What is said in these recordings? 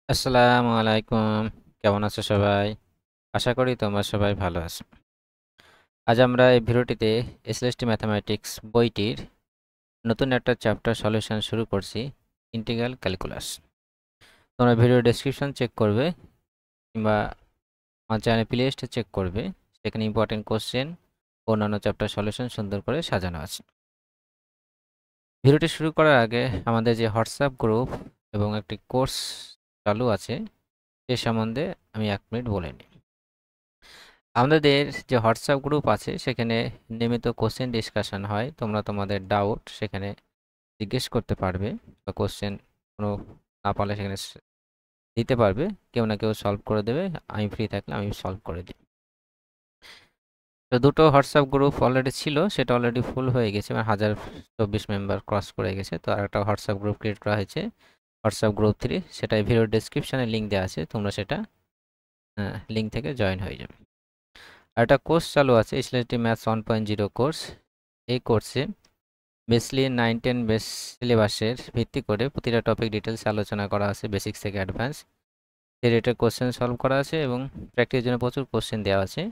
আসসালামু আলাইকুম। কেমন আছো সবাই? আশা করি তোমরা সবাই ভালো আছো। আজ আমরা এই ভিডিওটিতে এসএলএসটি ম্যাথামেটিক্স বইটির নতুন একটা চ্যাপ্টার সলিউশন শুরু করছি, ইন্টিগ্রাল ক্যালকুলাস। তোমরা ভিডিও ডেসক্রিপশন চেক করবে কিংবা আমার চ্যানেল প্লেলিস্টে চেক করবে, সেখানে ইম্পর্টেন্ট কোশ্চেন ও অন্যান্য চ্যাপ্টার সলিউশন সুন্দর করে সাজানো আছে। ভিডিওটি শুরু করার আগে আমাদের যে হোয়াটসঅ্যাপ গ্রুপ এবং একটি কোর্স চালু আছে সে সম্বন্ধে আমি 1 মিনিট বলে নিই। আমাদের যে হোয়াটসঅ্যাপ গ্রুপ আছে সেখানে নিয়মিত কোশ্চেন ডিসকাশন হয়। তোমরা তোমাদের ডাউট সেখানে জিজ্ঞেস করতে পারবে বা কোশ্চেন কোনো না পারলে সেখানে দিতে পারবে। কেউ না কেউ সলভ করে দেবে। আমি ফ্রি থাকলে আমি সলভ করে দিই। তো দুটো হোয়াটসঅ্যাপ গ্রুপ অলরেডি ছিল, সেটা অলরেডি ফুল হয়ে গেছে, 1024 মেম্বার ক্রস করে গেছে। তো আর একটা হোয়াটসঅ্যাপ গ্রুপ ক্রিয়েট করা হয়েছে, হোয়াটসঅ্যাপ গ্রুপ 3। সেটা ভিডিওর ডেসক্রিপশনে লিঙ্ক দেওয়া আছে, তোমরা সেটা লিঙ্ক থেকে জয়েন হয়ে যাবে। আর একটা কোর্স চালু আছে, এসএলএসটি ম্যাথস 1.0 কোর্স। এই কোর্সে বেসিক্যালি 9-10 বেস সিলেবাসের ভিত্তি করে প্রতিটা টপিক ডিটেলস আলোচনা করা আছে, বেসিক্স থেকে অ্যাডভান্স। সেই রেটের কোশ্চেন সলভ করা আছে এবং প্র্যাকটিসের জন্য প্রচুর কোশ্চেন দেওয়া আছে।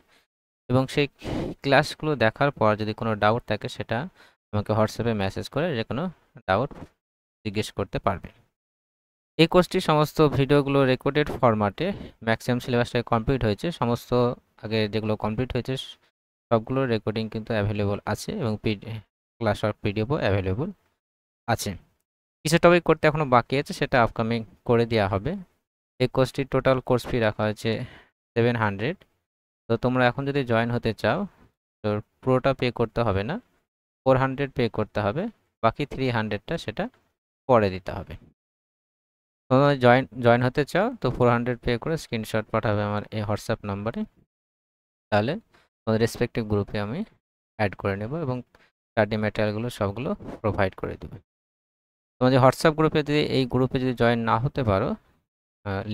এবং সেই ক্লাসগুলো দেখার পর যদি কোনো ডাউট থাকে সেটা আমাকে হোয়াটসঅ্যাপে মেসেজ করে যে কোনো ডাউট জিজ্ঞেস করতে পারবে। এই কোর্সটির সমস্ত ভিডিওগুলো রেকর্ডেড ফরম্যাটে, ম্যাক্সিমাম সিলেবাসটা কমপ্লিট হয়েছে। সমস্ত আগে যেগুলো কমপ্লিট হয়েছে সবগুলোর রেকর্ডিং কিন্তু অ্যাভেলেবল আছে এবং ক্লাস আর পিডিএফও অ্যাভেলেবল আছে। কিছু টপিক করতে এখনও বাকি আছে, সেটা আপকামিং করে দেওয়া হবে। এই কোর্সটির টোটাল কোর্স ফি রাখা হয়েছে 700। তো তোমরা এখন যদি জয়েন হতে চাও তো পুরোটা পে করতে হবে না, 400 পে করতে হবে, বাকি 300টা সেটা পরে দিতে হবে। তোমরা জয়েন হতে চাও তো 400 পে করে স্ক্রিনশট পাঠাবে আমার এই হোয়াটসঅ্যাপ নাম্বারে, তাহলে তোমাদের রেসপেক্টিভ গ্রুপে আমি অ্যাড করে নেব এবং স্টাডি ম্যাটেরিয়ালগুলো সবগুলো প্রোভাইড করে দেবে। তোমাদের হোয়াটসঅ্যাপ গ্রুপে যদি এই গ্রুপে যদি জয়েন না হতে পারো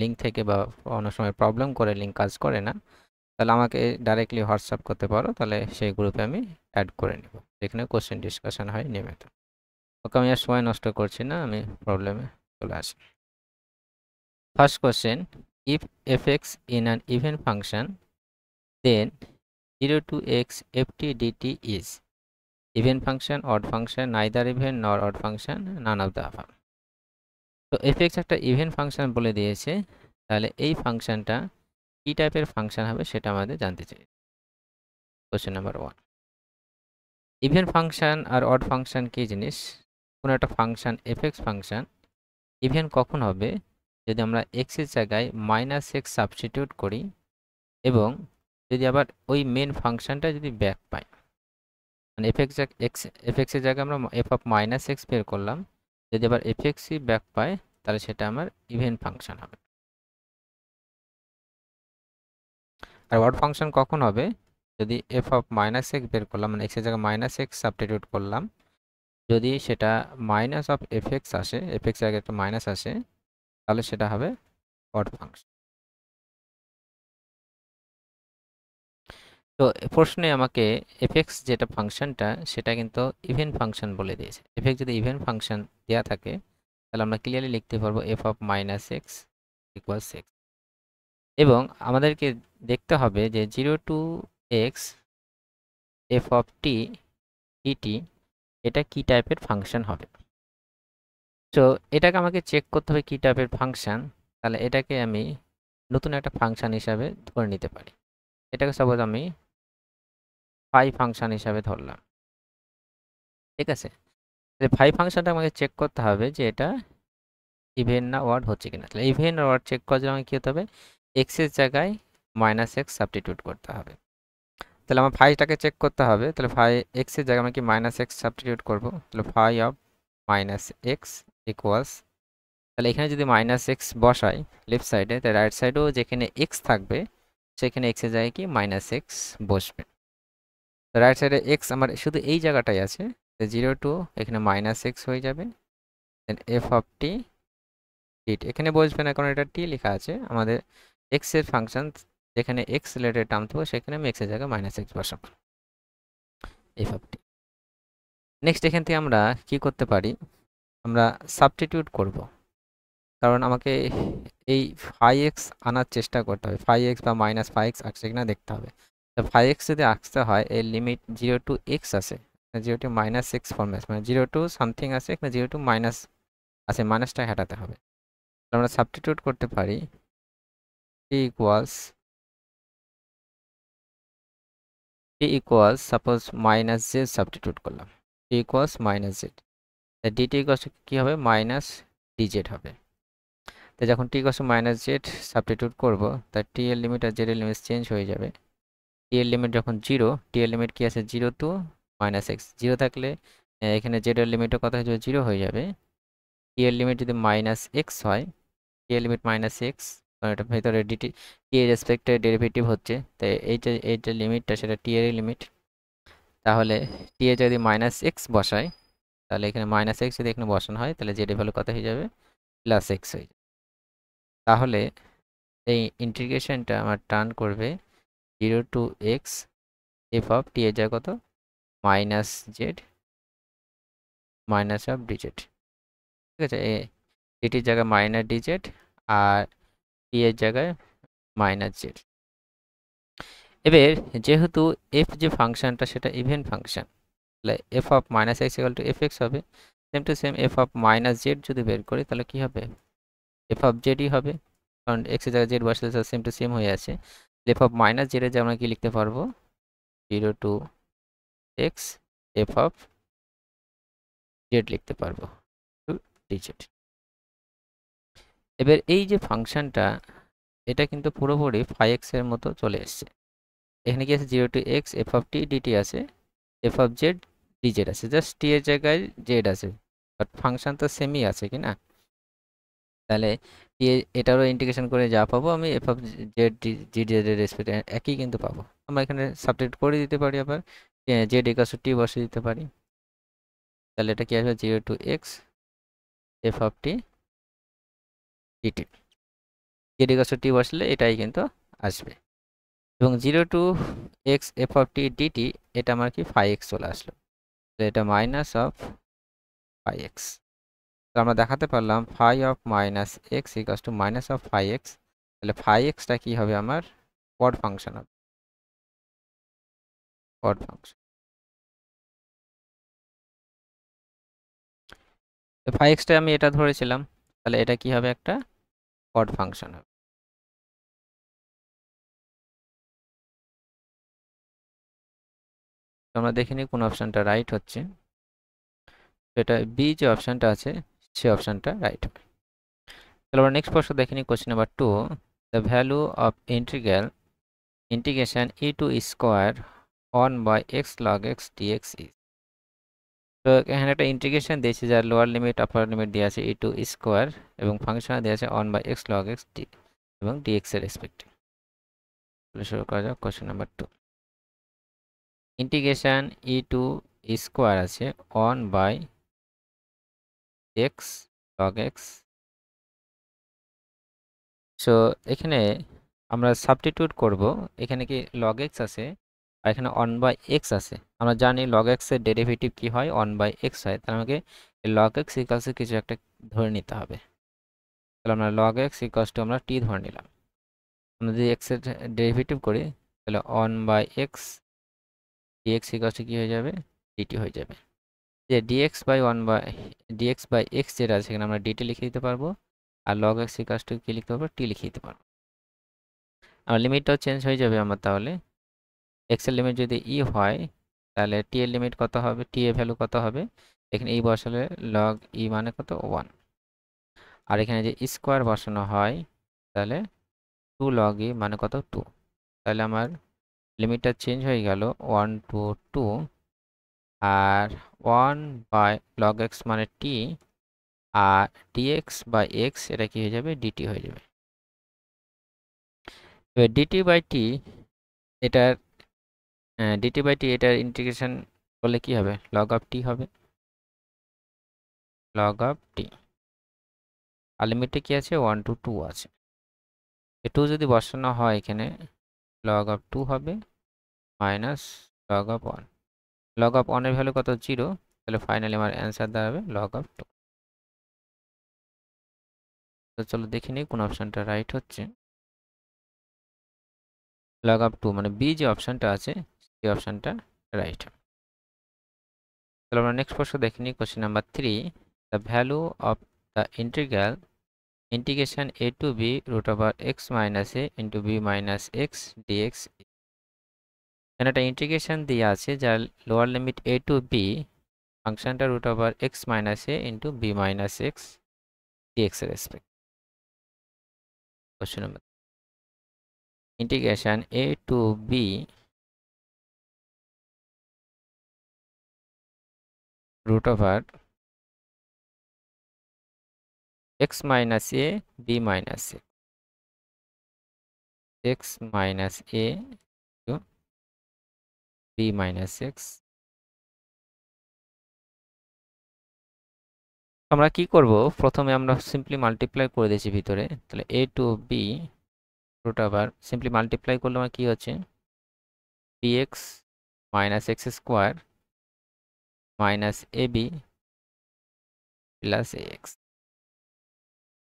লিঙ্ক থেকে, বা অনেক সময় প্রবলেম করে লিঙ্ক কাজ করে না, তাহলে আমাকে ডাইরেক্টলি হোয়াটসঅ্যাপ করতে পারো, তাহলে সেই গ্রুপে আমি অ্যাড করে নেব, যেখানে কোশ্চেন ডিসকাশন হয় নিয়মিত। ওকে, আমি আর সময় নষ্ট করছি না, আমি প্রবলেমে চলে আসি। First question, if fx in an even function then 0 to x ft dt is even function, odd function, neither even nor odd function, none of the above। তো fx একটা ইভেন ফাংশন বলে দিয়েছে, তাহলে এই ফাংশনটা কি টাইপের ফাংশন হবে সেটা আমাদের জানতে চাই। কোশ্চেন নাম্বার 1, ইভেন ফাংশন আর অড ফাংশন কি জিনিস? কোনো একটা ফাংশন fx ফাংশন ইভেন কখন হবে? যদি আমরা x এর জায়গায় -x সাবস্টিটিউট করি এবং যদি আবার ওই মেন ফাংশনটা যদি ব্যাক পাই, মানে fx এর জায়গায় আমরা f অফ -x বের করলাম, যদি আবার fxই ব্যাক পায় তাহলে সেটা আমার ইভেন ফাংশন হবে। আর অড ফাংশন কখন হবে? যদি f অফ -x বের করলাম, মানে x এর জায়গায় -x সাবস্টিটিউট করলাম, যদি সেটা মাইনাস অফ fx আসে, fx এর জায়গায় একটা মাইনাস আসে, তাহলে সেটা হবে অড ফাংশন। তো প্রশ্নে আমাকে fx যেটা ফাংশনটা সেটা কিন্তু ইভেন ফাংশন বলে দিয়েছে। fx যদি ইভেন ফাংশন দেওয়া থাকে তাহলে আমরা ক্লিয়ারলি লিখতে পারবো f অফ -x ইকুয়াল 6। এবং আমাদেরকে দেখতে হবে যে 0 to x f of t dt এটা কি টাইপের ফাংশন হবে। তো এটাকে আমাকে চেক করতে হবে কি টাইপের ফাংশন। তাহলে এটাকে আমি নতুন একটা ফাংশন হিসাবে ধরে নিতে পারি। এটাকে সাপোজ আমি ফাই ফাংশন হিসাবে ধরলাম, ঠিক আছে? ফাই ফাংশনটা আমাকে চেক করতে হবে যে এটা ইভেন না ওয়ার্ড হচ্ছে কিনা। তাহলে ইভেন ওয়ার্ড চেক করার জন্য আমাকে কী হতে হবে? এক্স এর জায়গায় -x সাবস্টিটিউট করতে হবে। তাহলে আমার ফাইটাকে চেক করতে হবে। তাহলে ফাই এক্স এর জায়গায় আমি কি -x সাবস্টিটিউট করব। তাহলে ফাই অফ -x ইকুয়ালস, তাহলে এখানে যদি -x বসাই লেফট সাইডে, তাহলে রাইট সাইডেও যেখানে x থাকবে সেখানে x এর জায়গায় কি -x বসবে। রাইট সাইডে x আমার শুধু এই জায়গাটাই আছে, 0 টু এখানে -x হয়ে যাবে, দেন f অফ t dt এখানে বসবে না কারণ এটা t লেখা আছে। আমাদের x এর ফাংশন যেখানে x রিলেটেড টার্ম থাকবে সেখানে আমি x এর জায়গায় -x বসাবো, f অফ t। নেক্সট এখান থেকে আমরা কি করতে পারি? আমরা সাবস্টিটিউট করব। কারণ আমাকে এই ফাই এক্স আনার চেষ্টা করতে হবে, ফাই এক্স বা মাইনাস ফাই এক্স আসছে কিনা দেখতে হবে। তো ফাই এক্স যদি আসতে হয় এর লিমিট 0 টু এক্স আছে, 0 টু মাইনাস এক্স ফর্মে আছে, মানে 0 টু সামথিং আছে, এখানে 0 টু মাইনাস আছে, মাইনাসটা হটাতে হবে। আমরা সাবস্টিটিউট করতে পারি t equals suppose minus Z substitute করলাম, t equals minus Z, dt equals কি হবে মাইনাস ডিজেড হবে। তো যখন t equals minus Z substitute করব, তার t এর লিমিট আর z এর লিমিট চেঞ্জ হয়ে যাবে। t এর লিমিট যখন 0, t এর লিমিট কি আছে 0 টু মাইনাস এক্স, 0 থাকলে এখানে z এর লিমিটও কত হয়ে যাবে 0 হয়ে যাবে। t এর লিমিট যদি মাইনাস এক্স হয়, t এর লিমিট মাইনাস এক্স, কারণ এটা ভেতরে dt t এর রেসপেক্টে ডেরিভেটিভ হচ্ছে, তাই এইটা লিমিটটা সেটা t এর লিমিট। তাহলে t এ যদি মাইনাস এক্স বসাই, তাহলে এখানে মাইনাস এক্স যদি এখানে বসানো হয়, তাহলে z এর ভ্যালু কত হয়ে যাবে প্লাস এক্স হয়ে যাবে। তাহলে এই ইন্টিগ্রেশনটা আমার টার্ন করবে 0 টু এক্স এফ অফ টি এর জায়গা কত minus Z minus of DZ, ঠিক আছে। ডিটির জায়গায় মাইনাস ডিজেড আর টি এর জায়গায় মাইনাস জেড। এবার যেহেতু এফ যে ফাংশনটা সেটা ইভেন ফাংশন, তাহলে F of minus X equal to F X হবে। Same to same F of minus Z যদি বের করি তাহলে কি হবে এফ অফ জেডই হবে, কারণ এক্স এর জায়গায় জেড বসলে সেম টু সেম হয়ে আছে। এফ অফ মাইনাস জেড এর যে আমরা কি লিখতে পারবো 0 to X F of Z লিখতে পারবো টু ডিজেড। এবার এই যে ফাংশনটা এটা কিন্তু পুরোপুরি ফাই এক্স এর মতো চলে এসছে। এখানে কি আছে 0 to X F of T DT আছে, এফ অফ জেড ডিজেড আছে, জাস্ট টি এর জায়গায় জেড আছে, বাট ফাংশন তো সেমই আছে কি না। তাহলে এটারও ইন্টিগ্রেশন করে যা পাবো আমি F of Z G Z এর রেসপেক্টে একই কিন্তু পাবো। আমরা এখানে সাবস্টিটিউট করে দিতে পারি, আবার জেড ইকুয়ালস টু টি বসে দিতে পারি। তাহলে এটা কি আসবে 0 to X F of T dt, Z equals to T বসলে এটাই কিন্তু আসবে। এবং 0 to X F of T dt এটা আমার কি ফাই এক্স চলে আসলো, তো এটা মাইনাস অফ ফাই এক্স। তো আমরা দেখাতে পারলাম phi of minus X equals to minus of phi X. তাহলে ফাই এক্সটা কি হবে আমার অড ফাংশন হবে, অড ফাংশন। তো ফাই এক্সটা আমি এটা ধরেছিলাম, তাহলে এটা কি হবে একটা অড ফাংশন হবে। তো আমরা দেখে নিই কোন অপশনটা রাইট হচ্ছে। এটা বি যে অপশনটা আছে সে অপশনটা রাইট হবে। তাহলে আমরা নেক্সট প্রশ্ন দেখে নিই, question number 2, the value of integration E to square 1 by X log X DX is. তো এখানে একটা ইন্টিগ্রেশন দিয়েছে যার লোয়ার লিমিট আপার লিমিট দেওয়া আছে ই টু স্কোয়ার এবং ফাংশন দেওয়া আছে 1 by X log X D এবং ডিএক্স এর রেসপেক্টে। শুরু করা যাক question number 2। Integration E to square আছে 1 by X log X. So এখানে আমরা সাবস্টিটিউট করব, এখানে কি লগ এক্স আছে আর এখানে 1 বাই এক্স আছে। আমরা জানি লগ এক্স এর ডেরিভেটিভ কি হয় 1 বাই এক্স হয়, তাহলে আমাকে লগ এক্স ইকুয়ালস কিছু একটা ধরে নিতে হবে। তাহলে আমরা লগ এক্স ইকুয়ালস টু আমরা টি ধরে নিলাম। আমরা যদি এক্স এর ডেরিভেটিভ করি তাহলে 1 by X DX equals to কি হয়ে যাবে ডিটি হয়ে যাবে। যে ডিএক্স বাই এক্স যেটা আছে সেখানে আমরা ডিটি লিখে দিতে পারবো, আর লগ এক্স ইকুয়ালস টু কি লিখতে পারবো টি লিখে দিতে পারবো। আমার লিমিটটাও চেঞ্জ হয়ে যাবে আমার, তাহলে এক্স এর লিমিট যদি ই হয় তাহলে টি এর লিমিট কত হবে, টি এর ভ্যালু কত হবে, এখানে ই বসালে লগ ই মানে কত 1, আর এখানে যে স্কোয়ার বসানো হয় তাহলে 2 লগ ই মানে কত 2। তাহলে আমার লিমিটটা চেঞ্জ হয়ে গেল 1 টু 2, আর 1 বাই লগ এক্স মানে টি, আর ডিএক্স বাই এক্স এটা কি হয়ে যাবে ডিটি হয়ে যাবে। এবার ডিটি বাই টি এটার এটার ইন্টিগ্রেশন করলে কি হবে লগ অফ টি হবে, লগ অফ টি। আর লিমিটে কি আছে 1 টু 2 আছে, 2 যদি বসানো হয় এখানে লগ অফ 2 হবে minus log of 1। Log of 1 এর ভ্যালু কত 0, তাহলে ফাইনালি আমার অ্যান্সার দাঁড়াবে লগ অফ 2। তো চলো দেখে নিই কোন অপশনটা রাইট হচ্ছে। log of 2 মানে বি যে অপশনটা আছে সেই অপশনটা রাইট। তাহলে আমরা নেক্সট প্রশ্ন দেখে নিই, question number 3, the value of the integration a to b root over x minus a into b minus x dx। এখানে একটা ইন্টিগ্রেশন দিয়ে আছে যার lower limit a to b, ফাংশনটা root over x minus a into b minus x dx এর respect. Question number integration a to b root over x minus a b minus x minus a to b minus x। আমরা কি করব, প্রথমে আমরা simply multiply করে দিয়েছি ভিতরে, তাহলে a to b root over simply multiply করলে আমার কি হচ্ছে bx minus x square minus ab plus ax।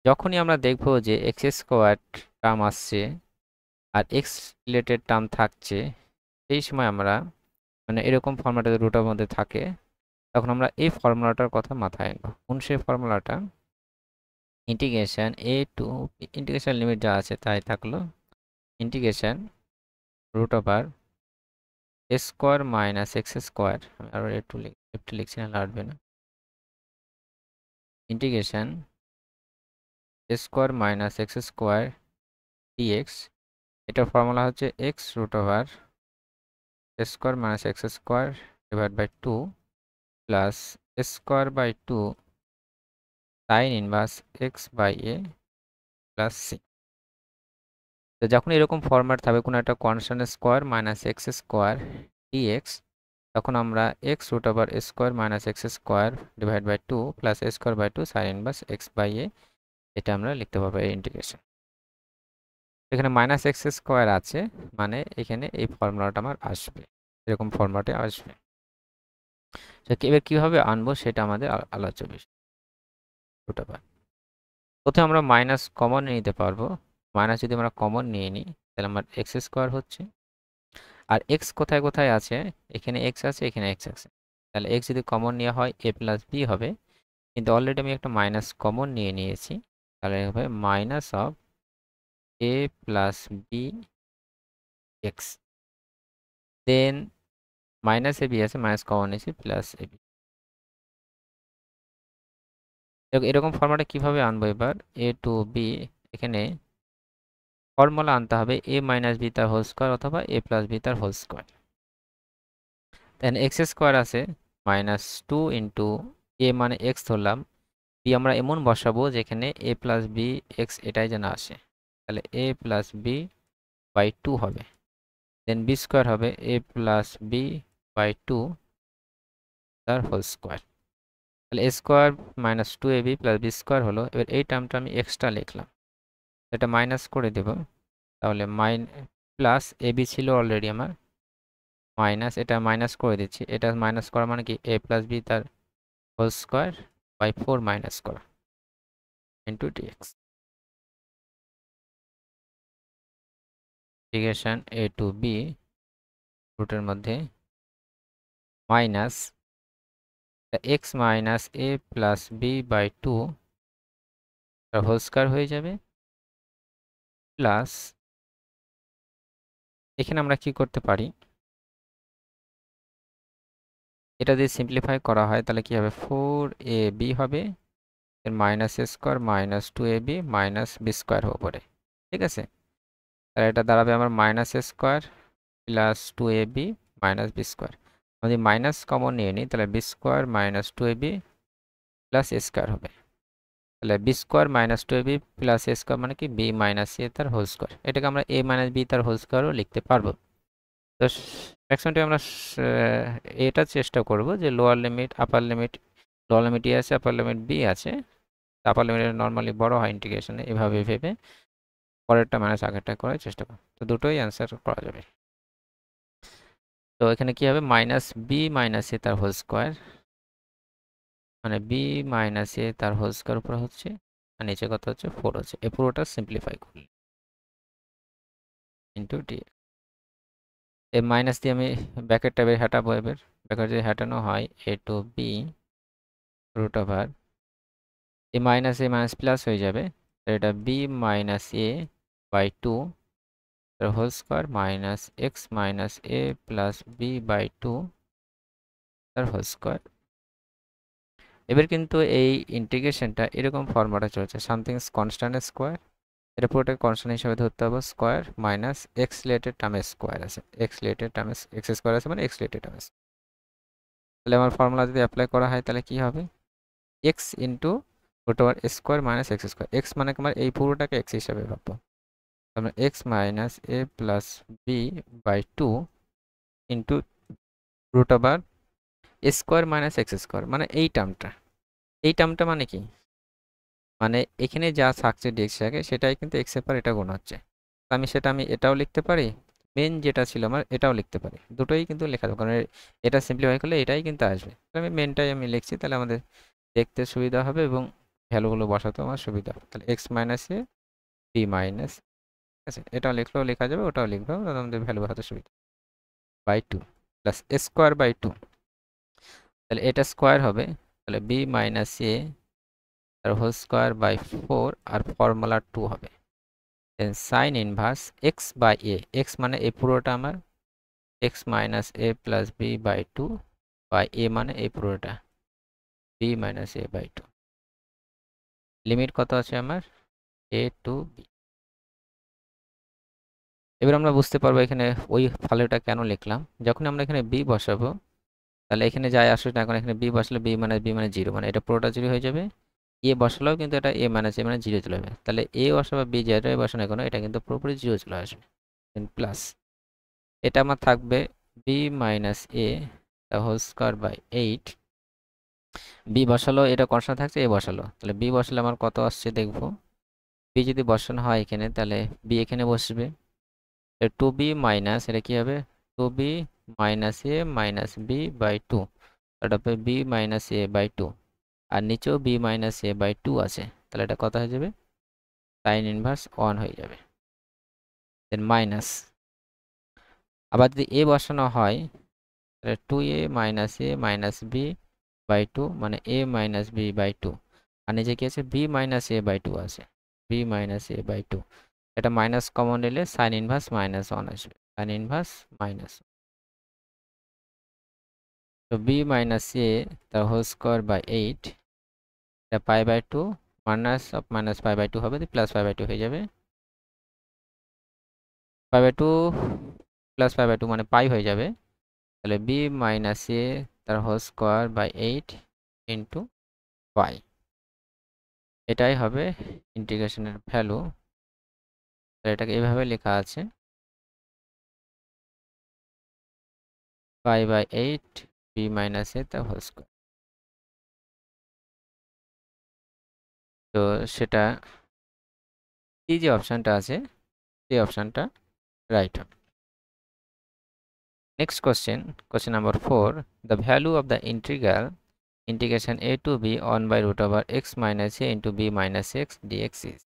যখনই আমরা দেখব যে x স্কোয়ার টার্ম আসছে আর x রিলেটেড টার্ম থাকছে, সেই সময় আমরা মানে এরকম ফর্মুলাটা রুটের মধ্যে থাকে, তখন আমরা এই ফর্মুলাটার কথা মাথায় আনবো। কোন সেই ফর্মুলাটা, integration a to integration limit যা আছে তাই থাকলো, integration root over A square minus X square, আমি আরও একটু লিখছি না লাগবে না, integration A square minus X square dx. এটার ফর্মুলা হচ্ছে X root over A square minus X square divide by 2 plus A square by 2 sine inverse X by A plus C. তো যখন এরকম ফরম্যাট থাকবে কোনো একটা constant square minus X square dx, তখন আমরা X root over A square minus X square divide by 2 plus A square by 2 sine inverse X by A, এটা আমরা লিখতে পারবো এই ইন্টিগ্রেশন। এখানে মাইনাস এক্স স্কোয়ার আছে মানে এখানে এই ফর্মুলাটা আমার আসবে, এরকম ফর্মুলাতে আসবে। এবার কীভাবে আনবো সেটা আমাদের আলোচ্য বিষয়। রুট ওভার প্রথমে আমরা মাইনাস কমন নিতে পারবো, মাইনাস যদি আমরা কমন নিয়ে নিই তাহলে আমার এক্স স্কোয়ার হচ্ছে, আর এক্স কোথায় কোথায় আছে, এখানে এক্স আছে এখানে এক্স আছে, তাহলে এক্স যদি কমন নেওয়া হয় এ প্লাস বি হবে, কিন্তু অলরেডি আমি একটা মাইনাস কমন নিয়ে নিয়েছি, তাহলে হবে minus of A plus B X, then minus A B আছে মাইনাস কমন নিয়েছি প্লাস এ বি। এরকম ফর্মুলাটা কিভাবে আনবো, এবার এ টু বি, এখানে ফর্মুলা আনতে হবে এ মাইনাস বি তার হোল স্কোয়ার অথবা এ প্লাস বি তার whole square. Then X square আছে মাইনাস 2 ইন্টু এ মানে এক্স ধরলাম, বি আমরা এমন বসাবো যেখানে এ প্লাস বি এক্স এটাই যেন আসে, তাহলে এ প্লাস বি বাই 2 হবে। দেন বি স্কোয়ার হবে এ প্লাস বি বাই 2 তার হোল স্কোয়ার, তাহলে এ স্কোয়ার মাইনাস 2 এ বি প্লাস বি স্কোয়ার হলো। এবার এই টার্মটা আমি এক্সট্রা লিখলাম, এটা মাইনাস করে দেব, তাহলে প্লাস এ বি ছিল অলরেডি আমার, মাইনাস এটা মাইনাস করে দিচ্ছি, এটা মাইনাস করা মানে কি এ প্লাস বি তার হোল স্কোয়ার বাই 4 মাইনাস করা into DX. Integration A to B রুটের মধ্যে minus X minus A plus B by 2 whole square হয়ে যাবে, প্লাস এখানে আমরা কি করতে পারি, এটা যদি সিম্পলিফাই করা হয় তাহলে কি হবে 4ab হবে, এর minus A square minus 2ab minus B square উপরে, ঠিক আছে। তাহলে এটা দাঁড়াবে আমার minus A square plus 2ab minus B square. আমি যদি মাইনাস কমন নিয়ে নিই তাহলে B square minus 2ab plus A square হবে, তাহলে B square minus 2ab plus A square মানে কি বি মাইনাস এ তার হোল স্কোয়ার, এটাকে আমরা এ মাইনাস বি তার হোল স্কোয়ারও লিখতে পারবো। তো ম্যাক্সিমামটা আমরা এটা চেষ্টা করব যে lower limit upper limit, lower limit A আছে আপার লিমিট বি আছে, আপার লিমিট নর্মালি বড় হয় ইন্টিগ্রেশনে, এভাবে ভেবে পরেরটা মাইনাস আগেরটা করার চেষ্টা করব, তো দুটোই অ্যান্সার করা যাবে। তো এখানে কি হবে মাইনাস বি মাইনাস এ তার হোল স্কোয়ার, মানে বি মাইনাস এ তার হোল স্কোয়ার উপরে হচ্ছে আর নিচে কত হচ্ছে 4 হচ্ছে। এই পুরোটা সিম্পলিফাই করলে ইন্টু ডি। এই মাইনাস দিয়ে আমি ব্র্যাকেটটা বের হাঁটাবো। এবার ব্র্যাকেট যদি হাঁটানো হয় A to B root over A minus plus হয়ে যাবে, এটা B minus A by two তার whole square minus X minus A plus B by two তার হোল স্কোয়ার। এবার কিন্তু এই ইন্টিগ্রেশনটা এরকম ফর্মুলা চলছে, সামথিং কনস্ট্যান্ট স্কোয়ার, এটা পুরোটাকে কনস্ট্যান্ট হিসাবে ধরতে হবে, স্কোয়ার মাইনাস এক্স রিলেটেড টার্মের স্কোয়ার আছে, এক্স রিলেটেড টার্মের এক্স স্কোয়ার আছে মানে এক্স রিলেটেড টার্মের। তাহলে আমার ফর্মুলা যদি অ্যাপ্লাই করা হয় তাহলে কি হবে, X into root over square minus X square. X মানে আমার এই পুরোটাকে এক্স হিসাবে ভাববো, তাহলে X minus A plus B by two into root over square minus X square, মানে এই টার্মটা মানে কি, মানে এখানে যা থাকছে ডিএক্স আগে সেটাই কিন্তু এক্স এর পর এটা গুণ হচ্ছে। আমি এটাও লিখতে পারি, মেন যেটা ছিল আমার এটাও লিখতে পারি, দুটোই কিন্তু লেখা যাবে, কারণ এটা সিম্পলিফাই করলে এটাই কিন্তু আসবে। আমি মেনটাই আমি লিখছি, তাহলে আমাদের দেখতে সুবিধা হবে এবং ভ্যালুগুলো বসাতে আমার সুবিধা হবে। তাহলে X minus A B minus, ঠিক আছে, এটাও লিখলেও লেখা যাবে, ওটাও লিখবো, তাহলে আমাদের ভ্যালু বসাতে সুবিধা। By two plus square by two, তাহলে এটা স্কোয়ার হবে, তাহলে বি মাইনাস এ তার হোল স্কোয়ার বাই 4 আর ফর্মুলা 2 হবে। Then sine inverse X by A, X মানে এই পুরোটা আমার X minus A plus B by two by A মানে এই পুরোটা B minus A by two. Limit কত আছে আমার এ টু বি। এবার আমরা বুঝতে পারবো এখানে ওই ভ্যালুটা কেন লিখলাম। যখন আমরা এখানে বি বসাবো তাহলে এখানে যাই আসলে না, এখন এখানে বি বসলে বি মানে জিরো, মানে এটা পুরোটা জিরো হয়ে যাবে। এ বসালেও কিন্তু এটা এ মাইনাস জিরো চলে যাবে, তাহলে এ বসাবো বি যেটাই বসানো কোনো এটা কিন্তু পুরোপুরি জিরো চলে আসবে। প্লাস এটা আমার থাকবে B minus A the whole square by 8, B বসালো এটা কনস্ট্যান্ট থাকছে, এ বসালো, তাহলে বি বসালে আমার কত আসছে দেখবো। বি যদি বসানো হয় এখানে তাহলে বি এখানে বসবে, টু বি মাইনাস এটা কি হবে two B minus A minus B by two, এটা হবে B minus A by two, আর নিচেও B minus A by two আছে, তাহলে এটা কত হয়ে যাবে সাইন ইনভার্স 1 হয়ে যাবে। দেন মাইনাস আবার যদি এ বসানো হয় তাহলে two A minus B by two মানে A minus B by two, আর নিচে কি আছে B minus A by two আছে, B minus A by two, এটা মাইনাস কমন নিলে সাইন ইনভার্স মাইনাস 1 আসবে, সাইন ইনভার্স মাইনাস। তো বি মাইনাস এ তার হোল স্কোয়ার বাই 8, এটা pi by two minus of minus pi by two হবে, plus pi by two হয়ে যাবে, পাই by two plus pi by two মানে pi হয়ে যাবে, তাহলে বি মাইনাস এ তার whole square by 8 into pi, এটাই হবে ইন্টিগ্রেশনের ভ্যালু। এটাকে এইভাবে লেখা আছে pi by 8 B minus A তার হোল স্কোয়ার। তো সেটা এই যে অপশানটা আছে সেই অপশানটা রাইট হবে। Next question number 4. The value of the integration a to b 1 by root over x minus a into b minus x dx is.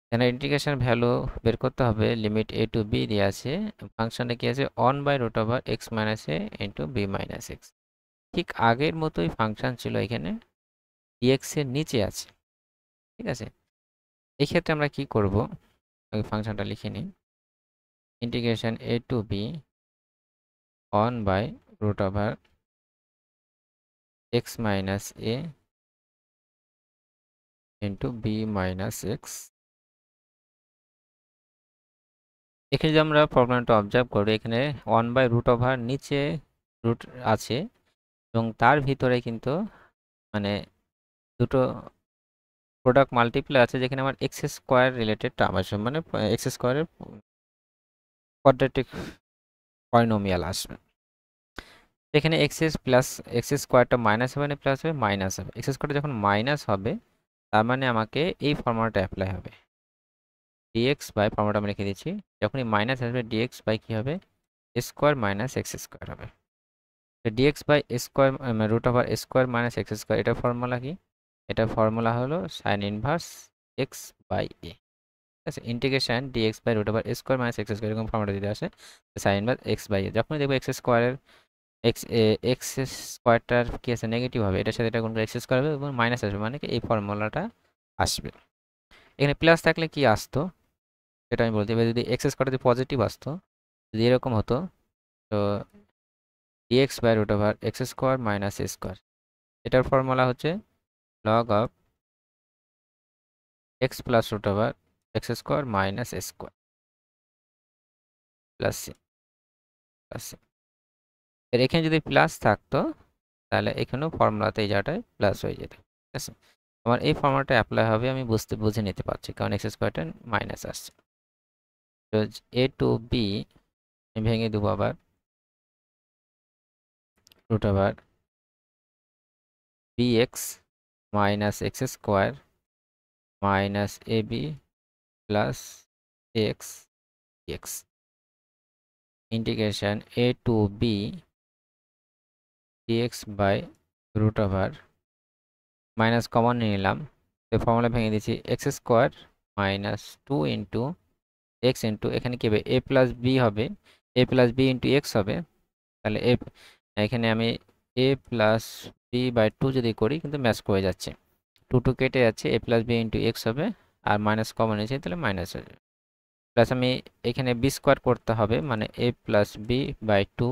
এখানে ইন্টিগ্রেশন ভ্যালু বের করতে হবে, লিমিট a to b দিয়ে আছে, ফাংশনটা কি আছে 1 by root over x minus a into b minus x, ঠিক আগের মতোই ফাংশন ছিল, এখানে dx এর নিচে আছে, ঠিক আছে। এই ক্ষেত্রে আমরা কি করব, আমি ফাংশনটা লিখে নিই, integration a to b 1 by root over x minus a into b minus x। এখানে যদি আমরা প্রবলেমটা অবজার্ভ করি, এখানে 1 বাই রুট ওভার নিচে রুট আছে এবং তার ভিতরে কিন্তু মানে দুটো প্রোডাক্ট মাল্টিপ্লাই আছে, যেখানে আমার এক্স স্কোয়ার রিলেটেড টার্ম আসবে, মানে এক্স স্কোয়ারের কোয়াড্রেটিক পলিনোমিয়াল আসবে। এখানে এক্স স্কোয়ারটা মাইনাস হবে না প্লাস হবে, মাইনাস হবে, এক্স স্কোয়ারটা যখন মাইনাস হবে তার মানে আমাকে এই ফর্মুলাটা অ্যাপ্লাই হবে, ডিএক্স বাই ফর্মুলাটা আমি লিখে দিচ্ছি, যখনই মাইনাস আসবে ডিএক্স বাই কী হবে স্কোয়ার মাইনাস এক্স স্কোয়ার হবে, DX by square root over square minus X square, এটা ফর্মুলা কি এটা ফর্মুলা হলো sine inverse X by A. ঠিক আছে, integration DX by root over A square minus X square এরকম ফর্মুলা যদি আসে sine inverse X by A. যখনই দেখবো এক্স স্কোয়ারের এক্স স্কোয়ারটার কি আছে নেগেটিভ হবে, এটার সাথে এটা কোন এক্স স্কোয়ার হবে এবং মাইনাস আসবে, মানে কি এই ফর্মুলাটা আসবে। এখানে প্লাস থাকলে কি আসতো সেটা আমি বলতে পারি। যদি এক্স স্কোয়ার যদি পজিটিভ আসতো, যদি এরকম হতো, তো DX by root over X square minus A square, এটার ফর্মুলা হচ্ছে log of X plus root over X square minus A square plus C plus C. এর এখানে যদি প্লাস থাকতো তাহলে এখানেও ফর্মুলাতে এই জায়গাটায় প্লাস হয়ে যেত। ঠিক আছে, আমার এই ফর্মুলাটা অ্যাপ্লাই হবে, আমি বুঝে নিতে পারছি কারণ এক্স স্কোয়ারটা মাইনাস আসছে। তো এ টু বি ভেঙে দেবো আবার root over B X minus X square minus A B plus X X integration A to B DX by root over minus common নিয়ে নিলাম, তো ফর্মুলা ভেঙে দিচ্ছি X square minus 2 into X into এখানে কি হবে এ প্লাস বি হবে, A plus B into X হবে। তাহলে এখানে আমি এ প্লাস বি বাই 2 যদি করি কিন্তু ম্যাচ করে যাচ্ছে, 2 কেটে যাচ্ছে, এ প্লাস বি ইন্টু এক্স হবে আর মাইনাস কমন নিয়েছে তাহলে মাইনাস হয়ে যাবে। প্লাস আমি এখানে বি স্কোয়ার করতে হবে, মানে এ প্লাস বি বাই 2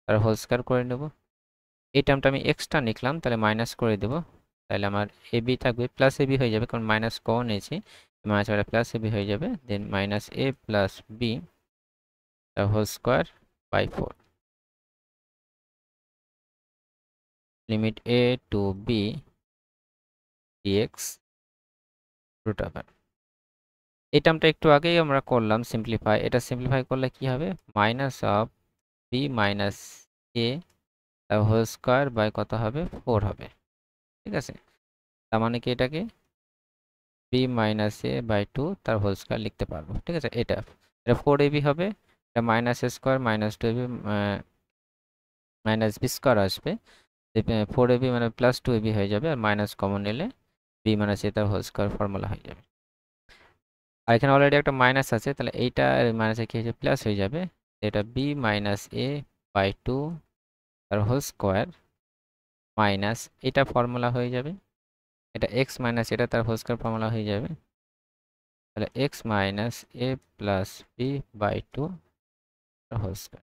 তার হোল স্কোয়ার করে নেব। এই টার্মটা আমি এক্সট্রা লিখলাম, তাহলে মাইনাস করে দেব, তাহলে আমার এ বি থাকবে প্লাস এ বি হয়ে যাবে কারণ মাইনাস কমন নিয়েছি, মাইনাস প্লাস এ বি হয়ে যাবে, then minus A plus B তার whole square by 4 limit A to B DX root over. এই টার্মটা একটু আগেই আমরা করলাম সিম্পলিফাই, এটা সিম্পলিফাই করলে কি হবে minus of B minus A তার হোল স্কোয়ার বাই কত হবে 4 হবে। ঠিক আছে, তার মানে কি এটাকে বি মাইনাস এ বাই 2 তার হোল স্কোয়ার লিখতে পারবো। ঠিক আছে, এটা 4 এবি হবে, এটা minus A square minus 2 AB minus B square আসবে, 4 এবি মানে প্লাস 2 এবি হয়ে যাবে আর মাইনাস কমন নিলে বি মাইনাস এ তার হোল স্কোয়ার ফর্মুলা হয়ে যাবে। আর এখানে অলরেডি একটা মাইনাস আছে, তাহলে এইটা মাইনাসে কি হয়ে যাবে প্লাস হয়ে যাবে, এটা বি মাইনাস এ বাই 2 তার হোল স্কোয়ার মাইনাস এটা ফর্মুলা হয়ে যাবে, এটা এক্স মাইনাস এটা তার হোল স্কোয়ার ফর্মুলা হয়ে যাবে, তাহলে X minus A plus B by 2 whole square.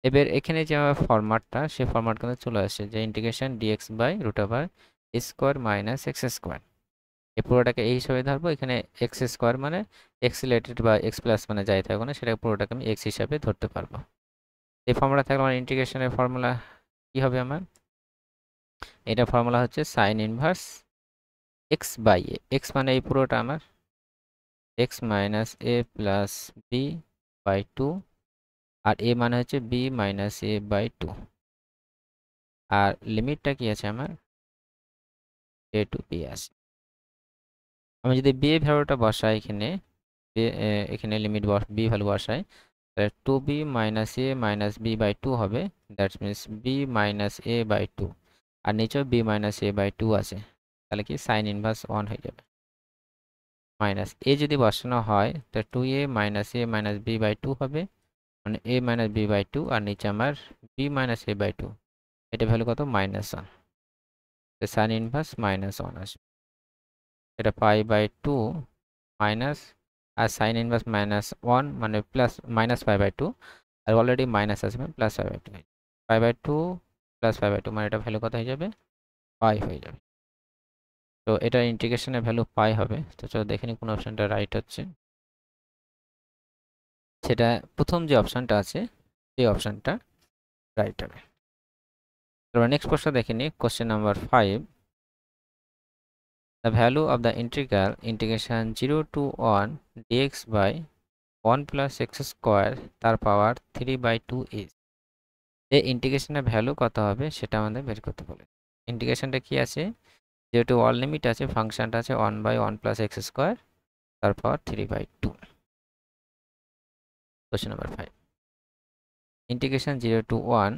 এবার এখানে যে আমার ফরম্যাটটা সেই ফরম্যাট কিন্তু চলে আসছে যে integration DX by root over square minus X square, এই পুরোটাকে এই হিসাবে ধরবো, এখানে এক্স স্কোয়ার মানে এক্স রিলেটেড বা এক্স প্লাস মানে যাই থাকবো না সেটা পুরোটাকে আমি এক্স হিসাবে ধরতে পারবো। এই ফর্মুলা থাকলে আমার ইন্টিগ্রেশনের ফর্মুলা কি হবে, আমার এটা ফর্মুলা হচ্ছে sine inverse X by A, X মানে এই পুরোটা আমার X minus A plus B by 2 আর এ মানে হচ্ছে বি মাইনাস এ বাই 2, আর লিমিটটা কি আছে আমার এ টু বি আছে। আমি যদি বি ভ্যালুটা বসাই এখানে, এখানে লিমিট বি ভ্যালু বসাই, তাহলে 2b minus A minus B by 2 হবে, that's means B minus A by 2 আর নিচেও বি মাইনাস এ বাই 2 আছে, তাহলে কি সাইন ইনভার্স 1 হয়ে যাবে। মাইনাস এ যদি বসানো হয় তো 2a minus A minus B by 2 হবে, মানে এ মাইনাস বি বাই 2 আর নিচে আমার বি মাইনাস এ বাই 2, এটা ভ্যালু কত -1, তো সাইন ইনভার্স -1 আসবে, এটা পাই বাই 2 মাইনাস আর সাইন ইনভার্স -1 মানে প্লাস মাইনাস পাই বাই 2 আর অলরেডি মাইনাস আসবে plus pi by 2, pi by 2 plus pi by 2 মানে এটা ভ্যালু কত হয়ে যাবে পাই হয়ে যাবে। তো এটা ইন্টিগ্রেশনের ভ্যালু পাই হবে, তো চলো দেখে নিই কোন অপশনটা রাইট হচ্ছে। সেটা প্রথম যে অপশনটা আছে সেই অপশনটা রাইট হবে। তারপর নেক্সট প্রশ্ন দেখে নিই, question number 5, the value of the integral integration 0 to 1 dx by 1 plus x square তার পাওয়ার 3/2 is, এই ইন্টিগ্রেশনের ভ্যালু কত হবে সেটা আমাদের বের করতে বলে। ইন্টিগ্রেশনটা কি আছে, যেহেতু অল লিমিট আছে ফাংশনটা আছে 1/1 plus x square তার পাওয়ার 3/2। Question number 5, integration 0 to 1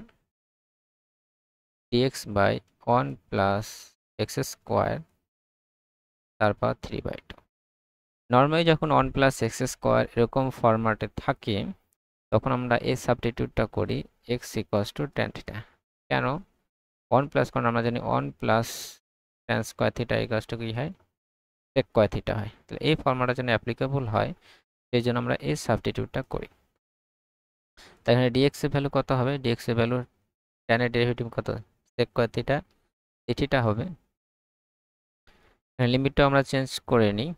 dx by 1 plus x square তারপর 3/2। নর্মালি যখন 1 প্লাস এক্স স্কোয়ার এরকম ফরম্যাটে থাকে তখন আমরা এই সাবস্টিটিউটটা করি x equals two tan theta. কেন 1 প্লাস, কারণ আমরা জানি 1 plus tan square theta equals to কি হয়, সেক স্কোয়ার থিটা হয়। তাহলে এই ফর্মুলাটা যেন অ্যাপ্লিকেবল হয় সেই জন্য আমরা এই সাবস্টিটিউটটা করি। তাই এখানে ডিএক্স এর ভ্যালু কত হবে, ডিএক্স এর ভ্যালু ট্যানের ডেরিভেটিভ কত, সেক স্কোয়ার থিটা, এই থিটা হবে। এখানে লিমিটটা আমরা চেঞ্জ করে নিই,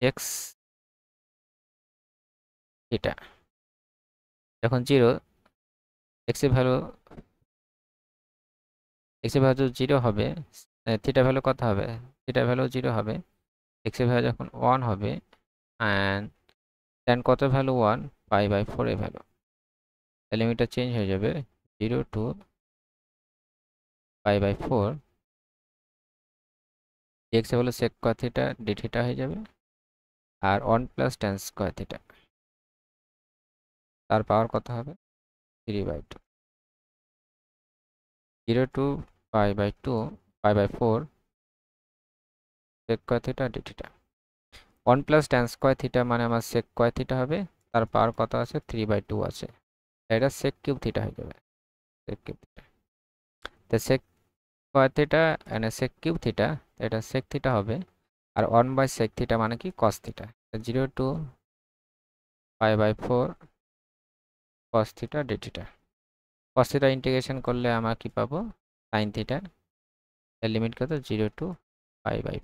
এক্স থিটা যখন 0, এক্স এর ভ্যালু 0 হবে, থিটা ভ্যালু কত হবে, থিটা ভ্যালু 0 হবে, এক্স এর ভ্যালু যখন 1 হবে অ্যান্ড ট্যান কত ভ্যালু 1, পাই/4 এর ভ্যালু। তাহলে লিমিটটা চেঞ্জ হয়ে যাবে 0 টু পাই/4, ডিএক্স এর value sec square theta D theta হয়ে যাবে আর 1 প্লাস ট্যান স্কয়ার থিটা, তার পাওয়ার কত হবে 3/2, 0 টু পাই/4 sec square theta D theta. 1 plus tan square theta মানে আমার সেক স্কয়ার থিটা হবে, তার পাওয়ার কত আছে 3/2 আছে, এটা সেক কিউব থিটা হয়ে যাবে, সেক কিউব থিটা। তো sec square theta and sec cube theta, এটা সেক থিটা হবে আর 1/sec থিটা মানে কি cos থিটা। 0 টু পাই/4 cos theta d theta. cos theta integration করলে আমরা কি পাবো, sin থিটা। এর লিমিট কত 0 টু পাই/4।